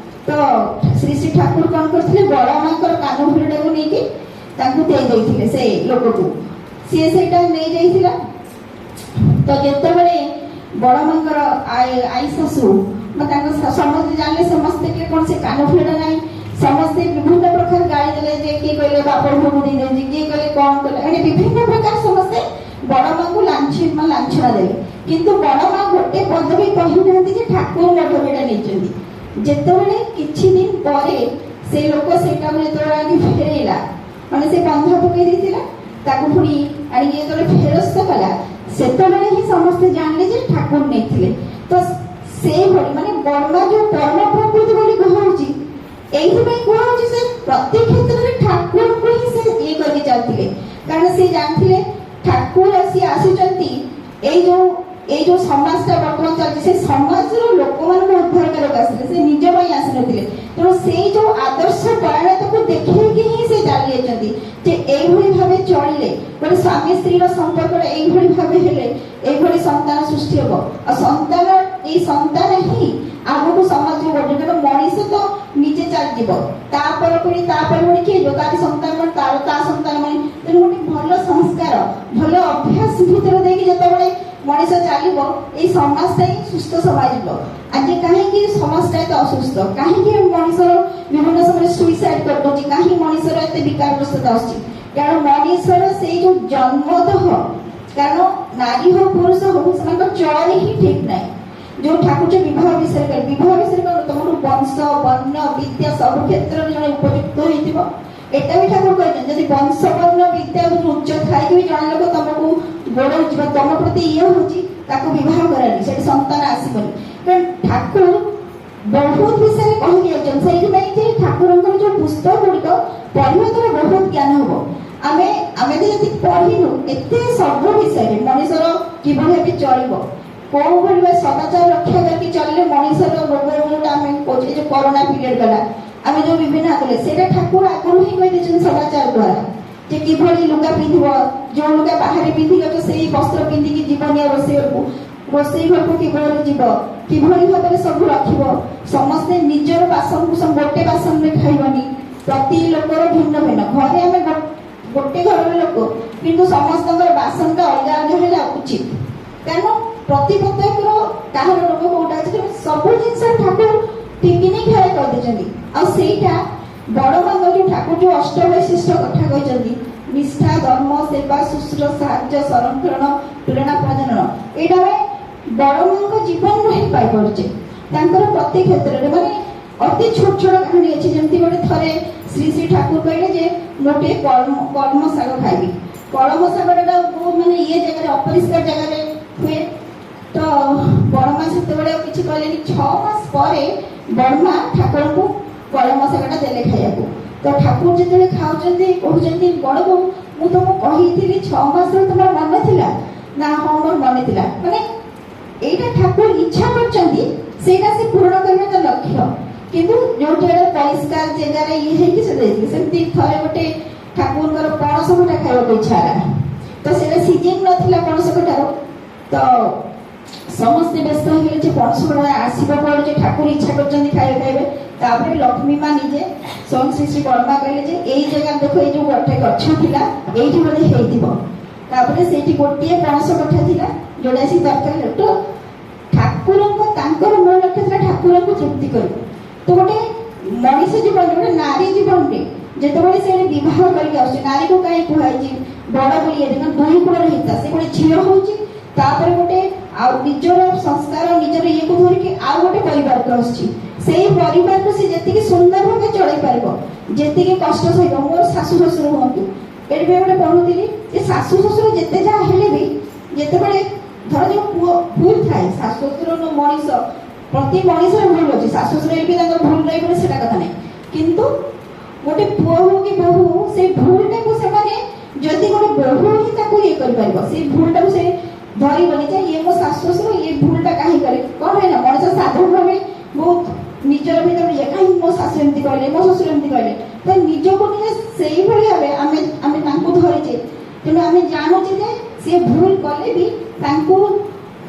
ତ ଶ୍ରୀ ଶ୍ରୀ ଠାକୁର କଣ କରିଥିଲେ, ବଡ଼ ମାଙ୍କର କାନ ଫୁଲଟାକୁ ନେଇକି ତାଙ୍କୁ ଦେଇ ଦେଇଥିଲେ ସେ ଲୋକକୁ। ସିଏ ସେଇଟା ନେଇଯାଇଥିଲା। ତ ଯେତେବେଳେ ବଡ଼ ମାଙ୍କର ଆଈ ଶାଶୁ ତାଙ୍କ ସମସ୍ତେ ଜାଣିଲେ, ସମସ୍ତେ କଣ ସେ କାନ ଫୁଲଟା ନାହିଁ, ସମସ୍ତେ ବିଭିନ୍ନ ପ୍ରକାର ଗାଳି ଦେଲେ ଯେ କିଏ କହିଲେ ବାପ ଭୋଗ ଦେଇଦେଉଛି, କିଏ କହିଲେ କଣ କଲେ, ଏଣେ ବିଭିନ୍ନ ପ୍ରକାର ସମସ୍ତେ ବଡ଼ ମାଙ୍କୁ ଲାଞ୍ଛନା ଦେଲେ। କିନ୍ତୁ ବଡ଼ ମା ଗୋଟେ ପଦ ବି କହିନାହାନ୍ତି ଯେ ଠାକୁର ମଠକୁ ଏଇଟା ନେଇଛନ୍ତି। ଯେତେବେଳେ କିଛି ଦିନ ପରେ ସେ ଲୋକ ସେଇଟାକୁ ଯେତେବେଳେ ଆଣିକି ଫେରେଇଲା, ମାନେ ସେ ବନ୍ଧା ପକେଇ ଦେଇଥିଲା, ତାକୁ ପୁଣି ଆଣିକି ଯେତେବେଳେ ଫେରସ୍ତ କଲା, ସେତେବେଳେ ହିଁ ସମସ୍ତେ ଜାଣିଲେ ଯେ ଠାକୁର ନେଇଥିଲେ। ତ ସେଇଭଳି ମାନେ ବଡ଼ମା ଯୋଉ ପରମ ପ୍ରକୃତି ବୋଲି କୁହାହଉଛି, ଏଇଥିପାଇଁ କୁହାହଉଛି ସେ ପ୍ରତି କ୍ଷେତ୍ରରେ ଠାକୁରଙ୍କୁ ହିଁ ସେ ଇଏ କରିକି ଚାଲିଥିଲେ। କାରଣ ସେ ଜାଣିଥିଲେ ଠାକୁର ଆସିଛନ୍ତି ଏଇ ଯୋଉ ସମାଜଟା ବର୍ତ୍ତମାନ ଚାଲିଛି, ସେ ସମାଜର ଲୋକମାନଙ୍କୁ ଉଦ୍ଧାର କରିବାକୁ ଆସିଥିଲେ, ସେ ନିଜ ପାଇଁ ଆସିନଥିଲେ। ତେଣୁ ସେଇ ଯୋଉ ଆଦର୍ଶ ପରାୟଣତାକୁ ଦେଖେଇକି ହିଁ ସେ ଚାଲି ଯାଇଛନ୍ତି ଯେ ଏଇଭଳି ଭାବେ ଚଳିଲେ, ଗୋଟେ ସ୍ୱାମୀ ସ୍ତ୍ରୀର ସମ୍ପର୍କଟା ଏଇଭଳି ଭାବେ ହେଲେ ଏଇଭଳି ସନ୍ତାନ ସୃଷ୍ଟି ହବ। ଆଉ ଏଇ ସନ୍ତାନ ହିଁ ଆଗକୁ ସମାଜକୁ ବଢିବ। କାରଣ ମଣିଷ ତ ନିଜେ ଚାଲିଯିବ, ତାପରେ ପୁଣି କିଏ ଯିବ, ତାରି ସନ୍ତାନ ମାନେ ତା ସନ୍ତାନ ମାନେ। ତେଣୁ ଗୋଟେ ଭଲ ସଂସ୍କାର ଭଲ ଅଭ୍ୟାସ ଭିତରେ ଦେଇକି ଯେତେବେଳେ ମଣିଷ ଚାଲିବ, ଏଇ ସମାଜଟା ହିଁ ସୁସ୍ଥ ସମାଜ ହେବ। ଆଜି କାହିଁକି ସମାଜଟା ଏତେ ଅସୁସ୍ଥ, କାହିଁକି ମଣିଷର ବିଭିନ୍ନ ସମୟରେ ସୁଇସାଇଡ କରିଦେଉଛି, କାହିଁକି ମଣିଷର ଏତେ ବିକାରଗ୍ରସ୍ତତା ଆସୁଛି? କାରଣ ମଣିଷର ସେଇ ଯୋଉ ଜନ୍ମତଃ କାରଣ ନାରୀ ହଉ ପୁରୁଷ ହଉ ସେମାନଙ୍କ ଚଳନି ହିଁ ଠିକ ନାହିଁ। ଯୋଉ ଠାକୁର ବିବାହ ବିଷୟରେ କହିଲେ, ବିବାହ ବିଷୟରେ କଣ ତମର ବଂଶ ବର୍ଣ୍ଣ ବିଦ୍ୟା ସବୁ କ୍ଷେତ୍ରରେ ଜଣେ ଉପଯୁକ୍ତ ହେଇଥିବ। ଏଟା ବି ଠାକୁର କହିଛନ୍ତି ଯଦି ବଂଶ ବର୍ଣ୍ଣ ବିଦ୍ୟା ଉଚ୍ଚ ଥାଇକି ବି ଜଣେ ଲୋକ ତମକୁ ଗୋଡଉଛି ବା ତମ ପ୍ରତି ଇଏ ହଉଛି ତାକୁ ବିବାହ କରାନି, ସେଠି ସନ୍ତାନ ଆସିବନି। କାରଣ ଠାକୁର ବହୁତ ବିଷୟରେ କହିକି ଯାଇଛନ୍ତି। ସେଇଥିପାଇଁ ଯେ ଠାକୁରଙ୍କର ଯୋଉ ପୁସ୍ତକ ଗୁଡ଼ିକ ପଢିବା ଦ୍ୱାରା ବହୁତ ଜ୍ଞାନ ହବ। ଆମେ ତ ଯେତିକି ପଢିନୁ ଏତେ ସବୁ ବିଷୟରେ ମଣିଷର କିଭଳି ଭାବେ ଚଳିବ, କୋଉ ଭଳି ସଦାଚାର ରକ୍ଷା କରିକି ଚଳିଲେ ମଣିଷର ରୋଗ ଯୋଉଟା ଆମେ କହୁଛେ ଯୋଉ କରୋନା ପିରିୟଡ ଗଲା ଆମେ ଯୋଉ ବିଭିନ୍ନ କଲେ ସେଇଟା ଠାକୁର ଆଗରୁ ହିଁ କହିଦେଇଛନ୍ତି ସଦାଚାର ଦ୍ୱାରା ଯେ କିଭଳି ଲୁଗା ପିନ୍ଧିବ, ଯୋଉ ଲୁଗା ବାହାରେ ପିନ୍ଧିକି ଅଛ ସେଇ ବସ୍ତ୍ର ପିନ୍ଧିକି ଯିବନି ରୋଷେଇ ଘରକୁ କିଭଳି ଯିବ, କିଭଳି ଭାବରେ ସବୁ ରଖିବ। ସମସ୍ତେ ନିଜର ବାସନକୁ ଗୋଟେ ବାସନରେ ଖାଇବନି, ପ୍ରତି ଲୋକର ଭିନ୍ନ ଭିନ୍ନ। ଘରେ ଆମେ ଗୋଟେ ଘରର ଲୋକ କିନ୍ତୁ ସମସ୍ତଙ୍କର ବାସନଟା ଅଲଗା ଅଲଗା ହେବା ଉଚିତ। କାରଣ ପ୍ରତି ପ୍ରତ୍ୟେକର କାହାର ରୋଗ କୋଉଟା ଅଛି ସବୁ ଜିନିଷ ଠାକୁର ଟିକିନି ଖେଳେ କରିଦେଇଛନ୍ତି। ଆଉ ସେଇଟା ବଡ ମାଙ୍କ ଯୋଉ ଠାକୁର ଯୋଉ ଅଷ୍ଟବୈଶିଷ୍ଟ୍ୟ କଥା କହିଛନ୍ତି ନିଷ୍ଠା ଧର୍ମ ସେବା ଶୁଶ୍ର ସାହାଯ୍ୟ ସଂରକ୍ଷଣ ପ୍ରେରଣା ପ୍ରଜନନ, ଏଇଟା ଆମେ ବଡ ମାଙ୍କ ଜୀବନରୁ ହିଁ ପାଇପାରୁଛେ। ତାଙ୍କର ପ୍ରତି କ୍ଷେତ୍ରରେ ମାନେ ଅତି ଛୋଟ ଛୋଟ କାହାଣୀ ଅଛି। ଯେମିତି ଗୋଟେ ଥରେ ଶ୍ରୀ ଶ୍ରୀ ଠାକୁର କହିଲେ ଯେ ମୁଁ ଟିକେ କଳମ ଶାଗ ଖାଇବି। କଳମ ଶାଗଟା ବହୁତ ମାନେ ଇଏ ଜାଗାରେ ଅପରିଷ୍କାର ଜାଗାରେ ହୁଏ। ତ ବଡମା ସେତେବେଳେ ଆଉ କିଛି କହିଲେନି। 6 ମାସ ପରେ ବଡମା ଠାକୁରଙ୍କୁ କଳମ ଶାଗଟା ଦେଲେ ଖାଇବାକୁ। ତ ଠାକୁର ଯେତେବେଳେ ଖାଉଛନ୍ତି କହୁଛନ୍ତି ବଡ ବୋଉ ମୁଁ ତମକୁ କହିଥିଲି 6 ମାସରେ ତମର ମନେ ଥିଲା ନା? ହଁ ମୋର ମନେ ଥିଲା। ମାନେ ଏଇଟା ଠାକୁର ଇଚ୍ଛା କରିଛନ୍ତି ସେଇଟା ସେ ପୂରଣ କରିବା ତା ଲକ୍ଷ୍ୟ। କିନ୍ତୁ ଯୋଉଠି ପରିଷ୍କାର ଜାଗାରେ ଇଏ ହେଇକି ସେ ଦେଇଥିଲେ। ସେମିତି ଥରେ ଗୋଟେ ଠାକୁରଙ୍କର ପଣସ କଠା ଖାଇବାକୁ ଇଚ୍ଛା ହେଲା। ତ ସେଇଟା ସିଜିନ ନଥିଲା ପଣସ କଠାର। ତ ସମସ୍ତେ ବ୍ୟସ୍ତ ହେଇଗଲେ ଯେ ପଣସ କଠା ଆସିବ ପରେ ଯେ ଠାକୁର ଇଚ୍ଛା କରିଛନ୍ତି ଖାଇବେ। ତାପରେ ଲକ୍ଷ୍ମୀ ମା ନିଜେ ସ୍ୱୟଂ ଶ୍ରୀ ଶ୍ରୀ ବଡମା କହିଲେ ଯେ ଏଇ ଜାଗା ଦେଖ ଏଇ ଯୋଉ ଗୋଟେ ଗଛ ଥିଲା ଏଇଠି ବୋଧେ ହେଇଥିବ। ତାପରେ ସେଇଠି ଗୋଟିଏ ପଣସ କଠା ଥିଲା ଯୋଉଟା ସେ ତରକାରୀ ତ ଠାକୁରଙ୍କ ତାଙ୍କର ମୂଳ ଲକ୍ଷ୍ୟ ଥିଲା ଠାକୁରଙ୍କୁ ତୃପ୍ତି କରିବ। ତ ଗୋଟେ ମଣିଷ ଜୀବନରେ ଗୋଟେ ନାରୀ ଜୀବନରେ ଯେତେବେଳେ ସେ ବିବାହ କରିକି ଆସୁଛି ନାରୀକୁ କାହିଁ କୁହାଯାଇଛି ବଡ ବୋଲି ଦୁଇ ଗୁଣରେ ହେଇତା। ସେ ଗୋଟେ ଝିଅ ହଉଛି ତାପରେ ଗୋଟେ ଆଉ ନିଜର ସଂସ୍କାର ନିଜର ଇଏକୁ ଧରିକି ଆଉ ଗୋଟେ ପରିବାରକୁ ଆସୁଛି। ସେଇ ପରିବାରକୁ ସେ ଯେତିକି ସୁନ୍ଦର ଭାବେ ଚଳେଇ ପାରିବ ଯେତିକି କଷ୍ଟ ସହିବ। ମୋର ଶାଶୁ ଶ୍ୱଶୁର ହୁଅନ୍ତୁ ଏଠି ବି ଗୋଟେ ପଢୁଥିଲି ଯେ ଶାଶୁ ଶ୍ୱଶୁର ଯେତେ ଯାହା ହେଲେ ବି ଯେତେବେଳେ ଧର ଯୋଉ ପୁଅ ଭୁଲ ଥାଏ ଶାଶୁ ଶ୍ୱଶୁର ମଣିଷ ପ୍ରତି ମଣିଷର ଭୁଲ ଅଛି। ଶାଶୁ ଶ୍ୱଶୁର ବି ତାଙ୍କର ଭୁଲ ରହିବ ସେଟା କଥା ନାହିଁ। କିନ୍ତୁ ଗୋଟେ ପୁଅ ହଉ କି ବୋହୁ ସେଇ ଭୁଲଟାକୁ ସେମାନେ ଯଦି ଗୋଟେ ବୋହୁ ହିଁ ତାକୁ ଇଏ କରିପାରିବ ସେଇ ଭୁଲଟାକୁ ସେ ଧରିବନି ଯେ ଇଏ ମୋ ଶାଶୁ ଶ୍ୱଶୁର ଇଏ ଭୁଲଟା କାହିଁ କରେ। କଣ ହୁଏ ନା ମଣିଷ ସାଧାରଣ ଭାବେ ବହୁତ ନିଜର ଭିତରେ ଇଏ କାହିଁକି ମୋ ଶାଶୁ ଏମିତି କହିଲେ ମୋ ଶ୍ୱଶୁର ଏମିତି କହିଲେ। ତ ନିଜକୁ ନିଜେ ସେଇଭଳି ଭାବେ ଆମେ ତାଙ୍କୁ ଧରିଛେ। ତେଣୁ ଆମେ ଜାଣୁଛେ ଯେ ସିଏ ଭୁଲ କଲେ ବି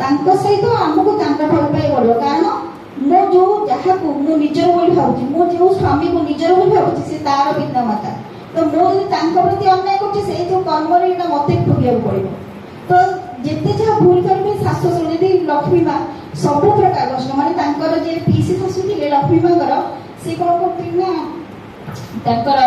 ତାଙ୍କ ସହିତ ଆମକୁ ତାଙ୍କ ଭଲ ପାଇ ପଡିବ। କାରଣ ମୁଁ ଯୋଉ ଯାହାକୁ ମୁଁ ନିଜର ବୋଲି ଭାବୁଛି ମୁଁ ଯୋଉ ସ୍ୱାମୀକୁ ନିଜର ବୋଲି ଭାବୁଛି ସେ ତାର ପିତା ମାତା। ତ ମୁଁ ଯଦି ତାଙ୍କ ପ୍ରତି ଅନ୍ୟାୟ କରୁଛି ସେଇ ଯୋଉ କର୍ମରେ ଏଇଟା ମତେ ଭୋଗିବାକୁ ପଡିବ। ତ ଯେତେ ଯାହା ଭୁଲ କରିବେ ଶାଶୁ ଶ୍ୱଶୁର ଯଦି ଲକ୍ଷ୍ମୀ ମା ସବୁ ପ୍ରକାର କଷ୍ଟ ମାନେ ତାଙ୍କର ଯେ ପିଇସି ଶାଶୁ ଥିଲେ ଲକ୍ଷ୍ମୀ ମାଙ୍କର ସେ କଣ କରୁଥିଲେ ନା ତାଙ୍କର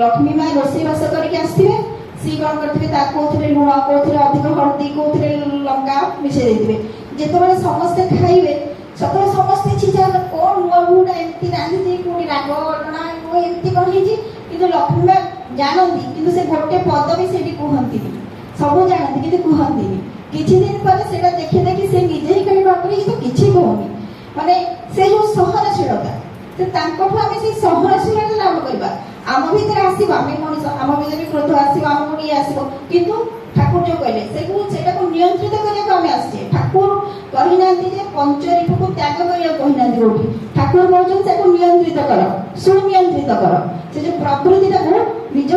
ଲକ୍ଷ୍ମୀ ମା ରୋଷେଇବାସ କରିକି ଆସିଥିବେ। ସିଏ କଣ କରିଥିବେ ତା କୋଉଥିରେ ଲୁଣ କୋଉଥିରେ ଅଧିକ ହଳଦୀ କୋଉଥିରେ ଲଙ୍କା ମିଶେଇ ଦେଇଥିବେ। ଯେତେବେଳେ ସମସ୍ତେ ଖାଇବେ ସେତେବେଳେ ସମସ୍ତେ ଛିଚା କଣ ନୂଆ ବୋହୁଟା ଏମିତି ରାନ୍ଧିଛି କୋଉଠି ରାଗ ଅଟଣା ଏମିତି କଣ ହେଇଛି। କିନ୍ତୁ ଲକ୍ଷ୍ମୀ ମା ଜାଣନ୍ତି କିନ୍ତୁ ସେ ଗୋଟେ ପଦ ବି ସେଠି କୁହନ୍ତିନି। ସବୁ ଜାଣନ୍ତି କିନ୍ତୁ କୁହନ୍ତିନି। କିଛି ଦିନ ପରେ ସେଟା ଦେଖି ଦେଖି ସେ ନିଜେ ହିଁ କହିଲେ ବାପରେ ଇଏ ତ କିଛି କହୁନି। ମାନେ ସେ ଯୋଉ ସହନଶୀଳତା ତାଙ୍କଠୁ ଆମେ ସେଇ ସହନଶୀଳତା ଲାଭ କରିବା। ଆମ ଭିତରେ ଆସିବ ଆମେ ମଣିଷ ଆମ ଭିତରେ କ୍ରୋଧ ଆସିବ ଆମକୁ ଇଏ ଆସିବ। କିନ୍ତୁ ଠାକୁର ଯୋଉ କହିଲେ ସେଇଟାକୁ ନିୟନ୍ତ୍ରିତ କରିବାକୁ ଆମେ ଆସିଛେ। ଠାକୁର କହିନାହାନ୍ତି ଯେ ପଞ୍ଚରିପୁକୁ ତ୍ୟାଗ କରିବାକୁ କହିନାହାନ୍ତି କୋଉଠି। ଠାକୁର କହୁଛନ୍ତି ତାକୁ ନିୟନ୍ତ୍ରିତ କର ସୁନିୟନ୍ତ୍ରିତ କର। ସେ ଯୋଉ ପ୍ରକୃତିଟାକୁ ନିଜ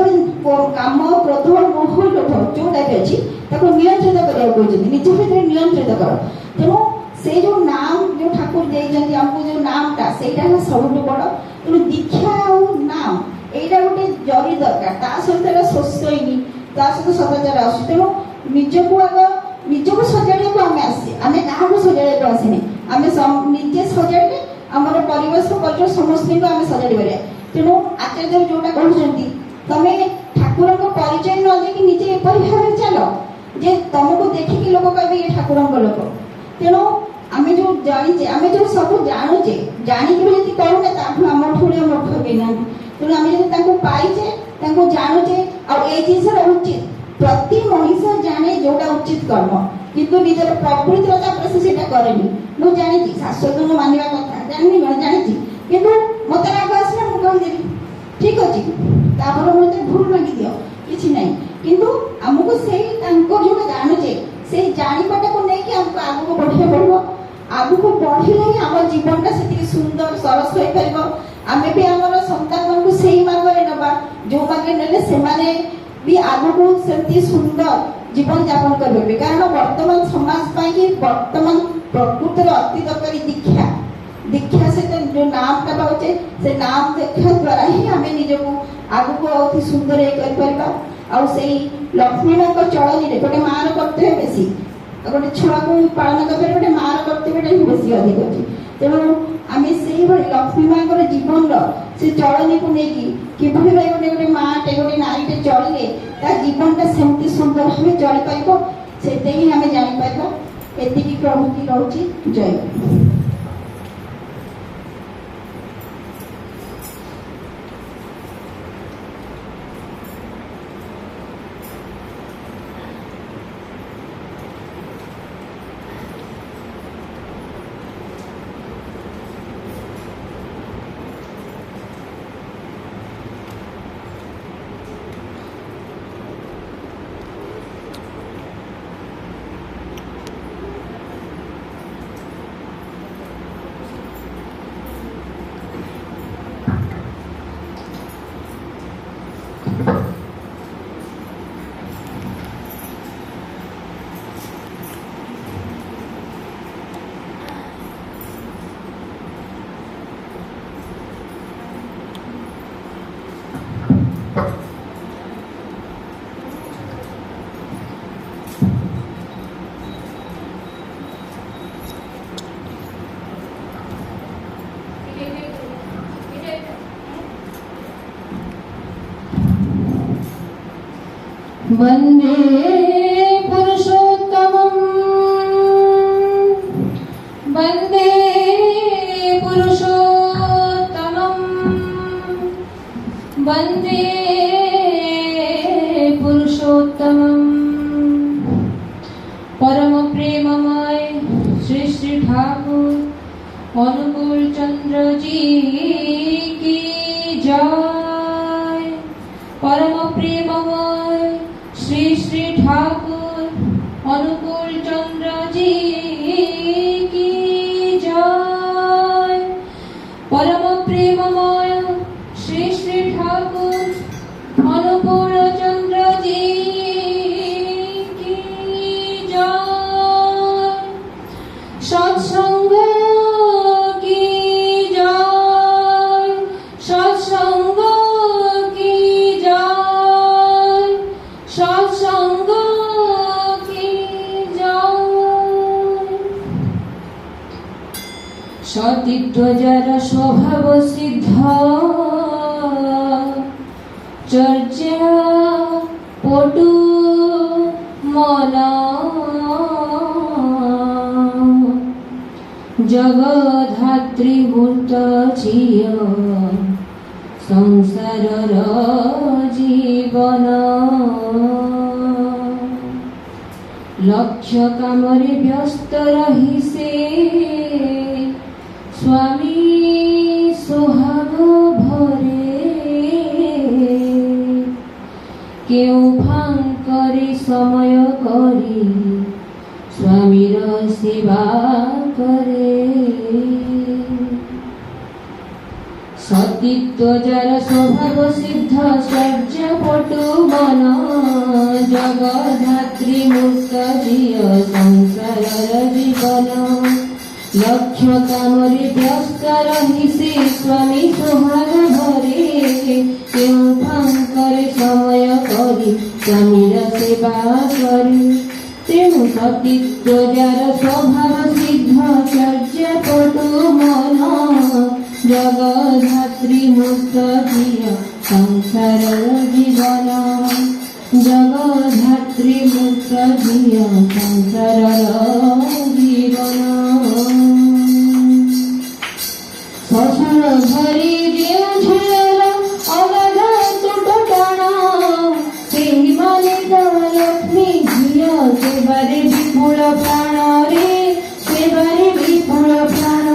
କାମ କ୍ରୋଧ ମୋହ ଲୋଭ ଯୋଉଟା ବି ଅଛି ତାକୁ ନିୟନ୍ତ୍ରିତ କରିବାକୁ କହୁଛନ୍ତି। ନିଜ ଭିତରେ ନିୟନ୍ତ୍ରିତ କର। ତେଣୁ ସେଇ ଯୋଉ ନାମ ଯୋଉ ଠାକୁର ଦେଇଛନ୍ତି ଆମକୁ ଯୋଉ ନାମଟା ସେଇଟା ହେଲା ସବୁଠୁ ବଡ। ତେଣୁ ଦୀକ୍ଷା ଆଉ ନାମ ଏଇଟା ଗୋଟେ ଜରି ଦରକାର। ତା ସହିତ ଶୋଷଇନି ତା ସହିତ ସଦାଚାର ଆସୁଛି। ତେଣୁ ନିଜକୁ ସଜାଡ଼ିବାକୁ ଆମେ ଆସିଛେ। ଆମେ କାହାକୁ ସଜାଡ଼ିବାକୁ ଆସିନି। ଆମେ ନିଜେ ସଜାଡ଼ିଲେ ଆମର ପରିବେଶ ପରିଚୟ ସମସ୍ତଙ୍କୁ ଆମେ ସଜାଡ଼ି ପାରିବା। ତେଣୁ ଆଚାର୍ଯ୍ୟ ଯୋଉଟା କହୁଛନ୍ତି ତମେ ଠାକୁରଙ୍କ ପରିଚୟ ନ ଦେଇକି ନିଜେ ଏପରି ଭାବରେ ଚାଲ जे तुमको देखिकी लोक कहबे ये ठाकुरଙ୍କ लोक। तेणु आमे जो जानिचे आमे जो सब जानुचे जानिके भी यदि करूने ताठू हमर ठुले मूर्ख के ना। तेणु आमे यदि ताको पाइचे ताको जानुचे आ ए जिसर उचित प्रति मनुष्य जाने जोटा उचित कर्म किंतु निजर प्रकृति रता प्रसे सेटा करेनी। मु जानिची शाश्वत न मानिबा कथा जानिनी गण जानिची किंतु मते राग आसले मु कहि देबी ठीक अछि तापर मते भूल मागि दियो किछि नै किंतु हमको सेही तांको जोटा जानुचे से जानिबाटा को नै कि हमको आगु को बढ़िया पड़बो आगु को बढ़िले ही हमर जीवनटा सेति सुंदर सरस होई परबो। आमे भी हमर संतान मन को सेही मार्गरे नबा जो मार्गे नेले से माने भी आगु को सेति सुंदर जीवन यापन करबे। कारण वर्तमान समाज पाई कि वर्तमान प्रकृतिर अति दरकारी दीक्षा दीक्षा से जो नाम टा पाउचे से नाम देखा द्वारा ही हमें निज को आगु को अति सुंदर ए कर परबा। आ सेही लक्ष्मी मां को चलनी रे गोटे मार करते बेसी गोटे छुआ को पालन करते गोटे मार करते ही बेसी अधिक अछि। तेणु आमे सेही भली लक्ष्मी मां को जीवन रो से चलनी को नेकी किभली भाई गोटे गोटे माटे गोटे नारीटे चलिले ता जीवनटा सेमती सुंदर भावे चली पाइबो सेते ही हमें जानि पाइबो। एतिकी प्रभुति रहउची जय। वन्दे पुरुषोत्तमं वन्दे पुरुषोत्तमं वन्दे पुरुषोत्तमं। परम प्रेममय श्री श्री ठाकुर अनुकूल चंद्र जी की जय। परम प्रेममय श्री श्री ठाकुर अनुकूल चंद्र जी की जय। परम प्रेममय श्री श्री ठाकुर अनुकूल चंद्र जी की जय। सत्संग की जय सत्संग की जय सत्संग की जय। सतीध्वजार स्वभाव सिद्ध चर्चा पटु मन जगधात्री मूर्त झिय संसारर जीवन लक्ष्य कामरे व्यस्त रही से स्वामी सोहाग भरे केउ फांकरे समय करी स्वामीर सेवा करे। सतीत्व जार स्वभाव सिद्ध शौर्य पटु मन जगधात्री मुक्त झिय संसारर जीवन लक्ष्य कामरे व्यस्त रही से स्वामी सोहाग भरे केउ फांकरे समय करी स्वामीर सेवा करे। तेणु सतीत्व जार स्वभाव सिद्ध चर्य पटु मन जगधात्री मुक्त झिय संसारर जीवन ଜଗଧାତ୍ରୀ ମୁକ୍ତ ଝିଅ ସଂସାରର ଜୀବନ ଶ୍ୱଶୁର ଘରି ଯେଉଁ ଝିଅର ଅଗାଧ ତୁଟ ଟାଣ ସେହିମାନେ ତ ଲକ୍ଷ୍ମୀ ଝିଅ ସେବାରେ ବିପୁଳ ପ୍ରାଣରେ ସେବାରେ ବିପୁଳ ପ୍ରାଣ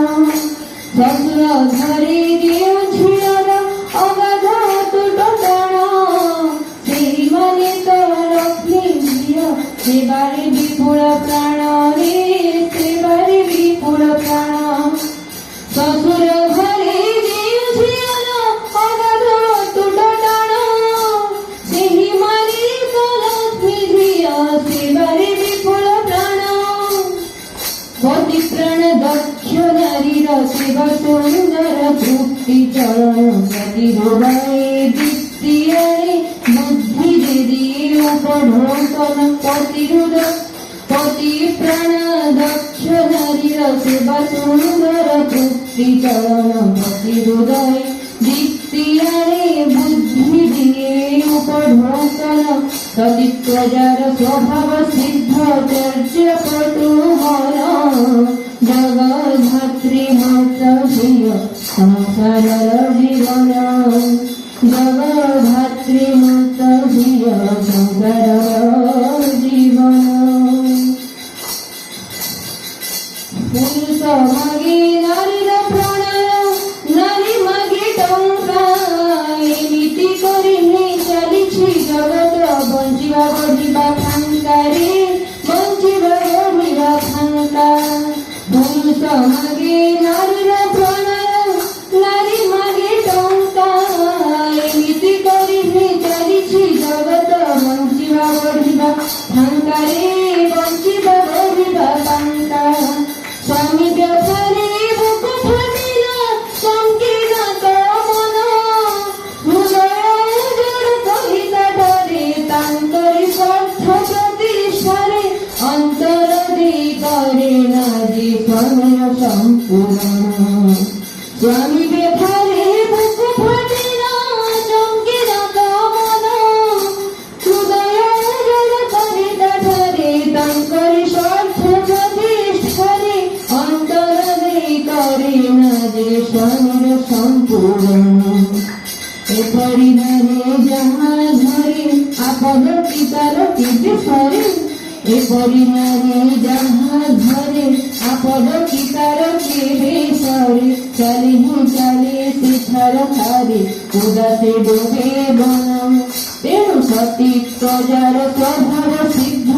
ଶ୍ୱଶୁର ଘରେ ଯେଉଁ ଝିଅର ଅଗାଧ ତୁଟ ଟାଣ ସେହିମାନେ ତ ଲକ୍ଷ୍ମୀ ଝିଅ ସେବାରେ ବିପୁଳ ପ୍ରାଣରେ ସେବାରେ ବିପୁଳ ପ୍ରାଣ ଶ୍ୱଶୁର ଘରେ ଯେଉଁ ଝିଅର ଅଗାଧ ତୁଟ ଟାଣ ସେହିମାନେ ତ ଲକ୍ଷ୍ମୀ ଝିଅ ସେବାରେ ବିପୁଳ ପ୍ରାଣ ପତି ପ୍ରାଣ ଦକ୍ଷ ନାରୀର ସେବା ସୁନ୍ଦର ତୃପ୍ତି ଚରଣ ପ୍ରତିରୋଧାଏ ଦୀପ୍ତିଆରେ ବୁଦ୍ଧି ଦେଦି ଉପଢୋକନ ପ୍ରତିରୋଧ ପତି ପ୍ରାଣ ଦକ୍ଷ ନାରୀର ସେବା ସୁନ୍ଦର ତୃପ୍ତି ଚରଣ ପ୍ରତିରୋଧାଏ ଦୀପ୍ତିଆରେ ବୁଦ୍ଧି ଦିଏ ଉପଢୋକନ ସତୀତ୍ୱଜାର ସ୍ୱଭାବ ସିଦ୍ଧ ଚର୍ଯ୍ୟ ପଟୁ ମନ ଜଗଧାତ୍ରୀ ମତ ଝିଅ ସଂସାରର ଜୀବନ ଜଗଧାତ୍ରୀ ମତ ଝିଅ ସଂସାରର ଜୀବନ ପୁରୁଷ ମାଗେ ନାରୀର ପ୍ରଣୟ ନାରୀ ମାଗେ ଟଙ୍କା ଏମିତି କରି ଚାଲିଛି ଜଗତ ବଞ୍ଚିବା ବଢିବା ଫାଙ୍କାରେ ବଞ୍ଚିବା ବଢିବା ଫାଙ୍କା ପୁରୁଷ ମାଗେ ନାରୀର ପ୍ରଣୟ ନାରୀ ମାଗେ ଟଙ୍କା ଏମିତି କରି ଚାଲିଛି ଜଗତ ବଞ୍ଚିବା ବଢିବା ଫାଙ୍କାରେ ବଞ୍ଚିବା ବଢିବା ଫାଙ୍କା ସ୍ୱାମୀ ବ୍ୟଥାରେ ବୁକୁ ଫାଟିଲା ସଂକୀର୍ଣ୍ଣ ତ ମନ ହୃଦୟ ଜଡ଼ କବିତା ଡରେ ତାଙ୍କରି ସ୍ୱାର୍ଥ ପ୍ରତିଷ୍ଠାରେ ଅନ୍ତର ଦେଇ କରେ ନା ଯେ ସ୍ୱାମୀର ସମ୍ପୂର୍ଣ୍ଣ ସ୍ୱାମୀ ବ୍ୟଥାରେ ବୁକୁ ଫାଟିଲା ସଂକୀର୍ଣ୍ଣ ତ ମନ ହୃଦୟ ଜଡ଼ କବିତା ଡରେ ତାଙ୍କରି ସ୍ୱାର୍ଥ ପ୍ରତିଷ୍ଠାରେ ଅନ୍ତର ଦେଇ କରେ ନା ଯେ ସ୍ୱାମୀର ସମ୍ପୂର୍ଣ୍ଣ ଏପରି ନାରେ ଯାହା ଧରେ ଆପଦ ପିତାର କେବେ ସରେ ଏପରି ନାରେ ଯାହା ଧରେ ଆପଦ ପିତାର କେବେ ସରେ ଚାଲି ହିଁ ଚାଲେ ସେ ଛାର ଥାରେ ଉଦାସେ ଡୋବେ ବନ ତେଣୁ ସତୀତ୍ୱଜାର ସ୍ୱଭାବ ସିଦ୍ଧ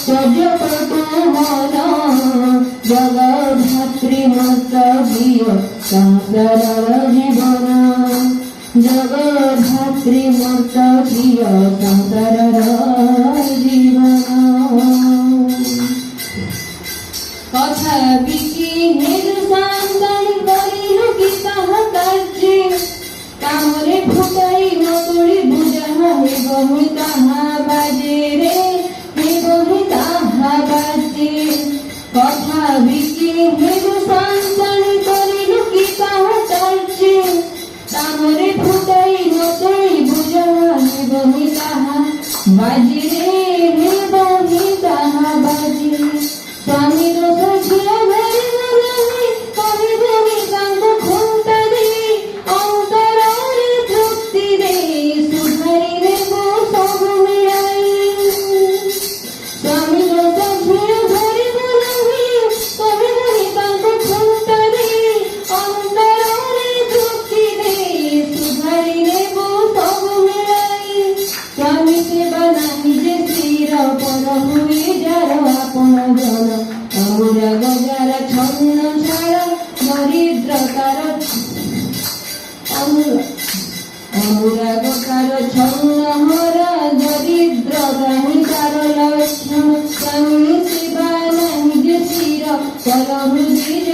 ଚର୍ଯ୍ୟପଟୁ ମନ ଜଗଧାତ୍ରୀ ମତ ଝିଅ ସଂସାରର ଜୀବନ ଜଗଧାତ୍ରୀ ମତ ଝିଅ ସଂସାରର ଜୀବନ କଥା ବିକି ହେଲୁ ସାନ୍ତାଣୀ କରିଲୁ କି ତାହା କାର୍ଯ୍ୟ କାମରେ ଫୁଟାଇ ନତୁଳି ବୁଝା ହେବ ହିଁ ତାହା ବାଜେ ରେ ହେବ ହିଁ ତାହା ବାଜେ କଥା ବିକି ହେଲୁ ସାନ୍ତାଣୀ କରିଲୁ କି ତାହା କାର୍ଯ୍ୟ କାମରେ ଫୁଟାଇ ନତୁଳି ବୁଝା ହେବ ହିଁ ତାହା ବାଜେ ରେ ହେବ ହିଁ ତାହା ବାଜେ ସ୍ୱାମୀ ଦୋଷ ଝିଅ ଧରିବ ନାହିଁ କହିବନି ତାଙ୍କୁ ଖୁଣ୍ଟ ଦେଇ ଅନ୍ତରରେ ତୃପ୍ତି ଦେଇ ସୁଧାରି ନେବୁ ସବୁ ମିଳାଇ ସ୍ୱାମୀ ଦୋଷ ଝିଅ ଧରିବ ନାହିଁ କହିବନି ତାଙ୍କୁ ଖୁଣ୍ଟ ଦେଇ ଅନ୍ତରରେ ତୃପ୍ତି ଦେଇ ସୁଧାରି ନେବୁ ସବୁ ମିଳାଇ ସ୍ୱାମୀ ସେବା ନାହିଁ ଯେ ସ୍ତ୍ରୀର ପର ହୁଏ ଯାର ଆପଣ ଜନ ଅନୁରାଗ ଯାର ଛନ୍ନ ଛାଳ ଦରିଦ୍ରତାର ଅନୁରାଗ ତାର ଛନ୍ନ ହରା ଦରିଦ୍ରତା ହିଁ ତାର ଲକ୍ଷଣ ସ୍ୱାମୀ ସେବା ନାହିଁ ଯେ ସ୍ତ୍ରୀର ପର ହୃଦୟ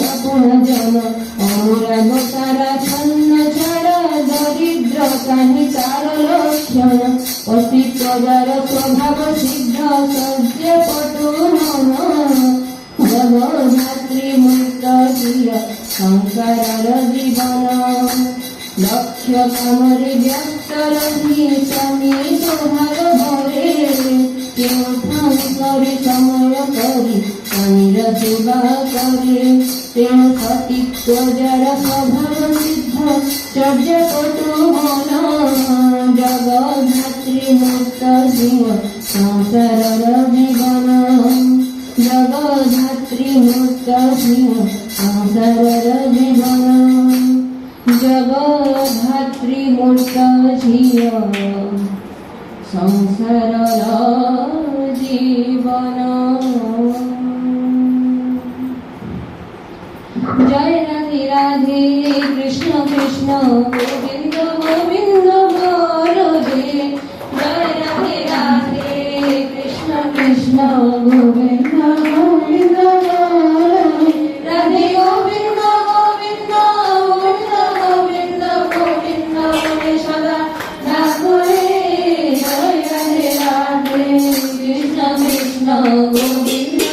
ଆପଣ ଜନ ଅନୁରାଗ ତାର ଛନ୍ନ ଛାଳ ଦରିଦ୍ରତା ହିଁ ତାର ଲକ୍ଷଣ ଅତିତ୍ୱଜାର ସ୍ୱଭାବ ସିଦ୍ଧ ସର୍ଯ୍ୟପଟୁ ମନ ଜଗଧାତ୍ରୀ ମୁକ୍ତ ଝିଅ ସଂସାରର ଜୀବନ ଲକ୍ଷ कमर व्यक्त रही समी तोहर भरे तेणु करे समय करी शनिर सेवा करे तेणु सतीत्व जड़ स्वभाव सिद्ध चर्य कटु मन जगधात्री मुक्त जीवन संसार जीवन जगधात्री मुक्त जीवन संसार जीवन जगधात्री मुक्त जीवन संसार जीवन। जय राधे राधे कृष्ण कृष्ण गोविंद गोविंद राधे जय राधे राधे कृष्ण कृष्ण गोविंद गोविंद राधे गोविंद गोविंद गोविंद गोविंद गोविंद सदा राधे जय राधे राधे कृष्ण कृष्ण गोविंद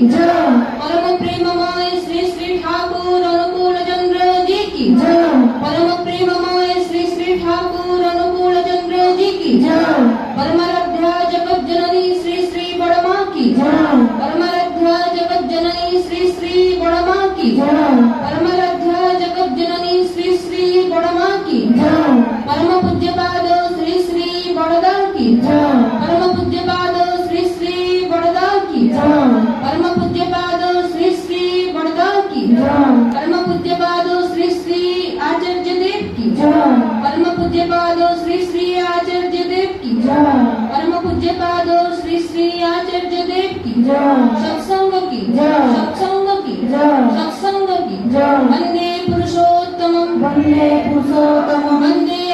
परम प्रेममय श्री श्री ठाकुर अनुकूल चंद्र जी की परम प्रेममय श्री श्री ठाकुर अनुकूल चंद्र जी की परमाराध्या जगत जननी श्री श्री बड़मा की परमाराध्या जगत जननी श्री श्री बड़मा की परमाराध्या जगत जननी श्री श्री बड़मा की परम पूज्य पाद श्री श्री बड़दा की परम पूज्य पाद श्री श्री बड़दा की परम पूज्य पाद श्री श्री बड़दा की परम पूज्य पाद श्री श्री आचार्य देव की परम पूज्य पाद श्री श्री आचार्य देव की परम पूज्य पाद श्री श्री आचार्य देव की सत्संग की सत्संग की सत्संग की वंदे पुरुषोत्तमं वंदे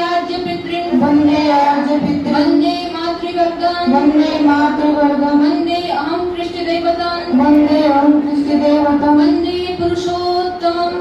आद्य पितृन् वंदे मातृवर्गं वंदे अहं कृष्ण देवतां वंदे पुरुषोत्तमं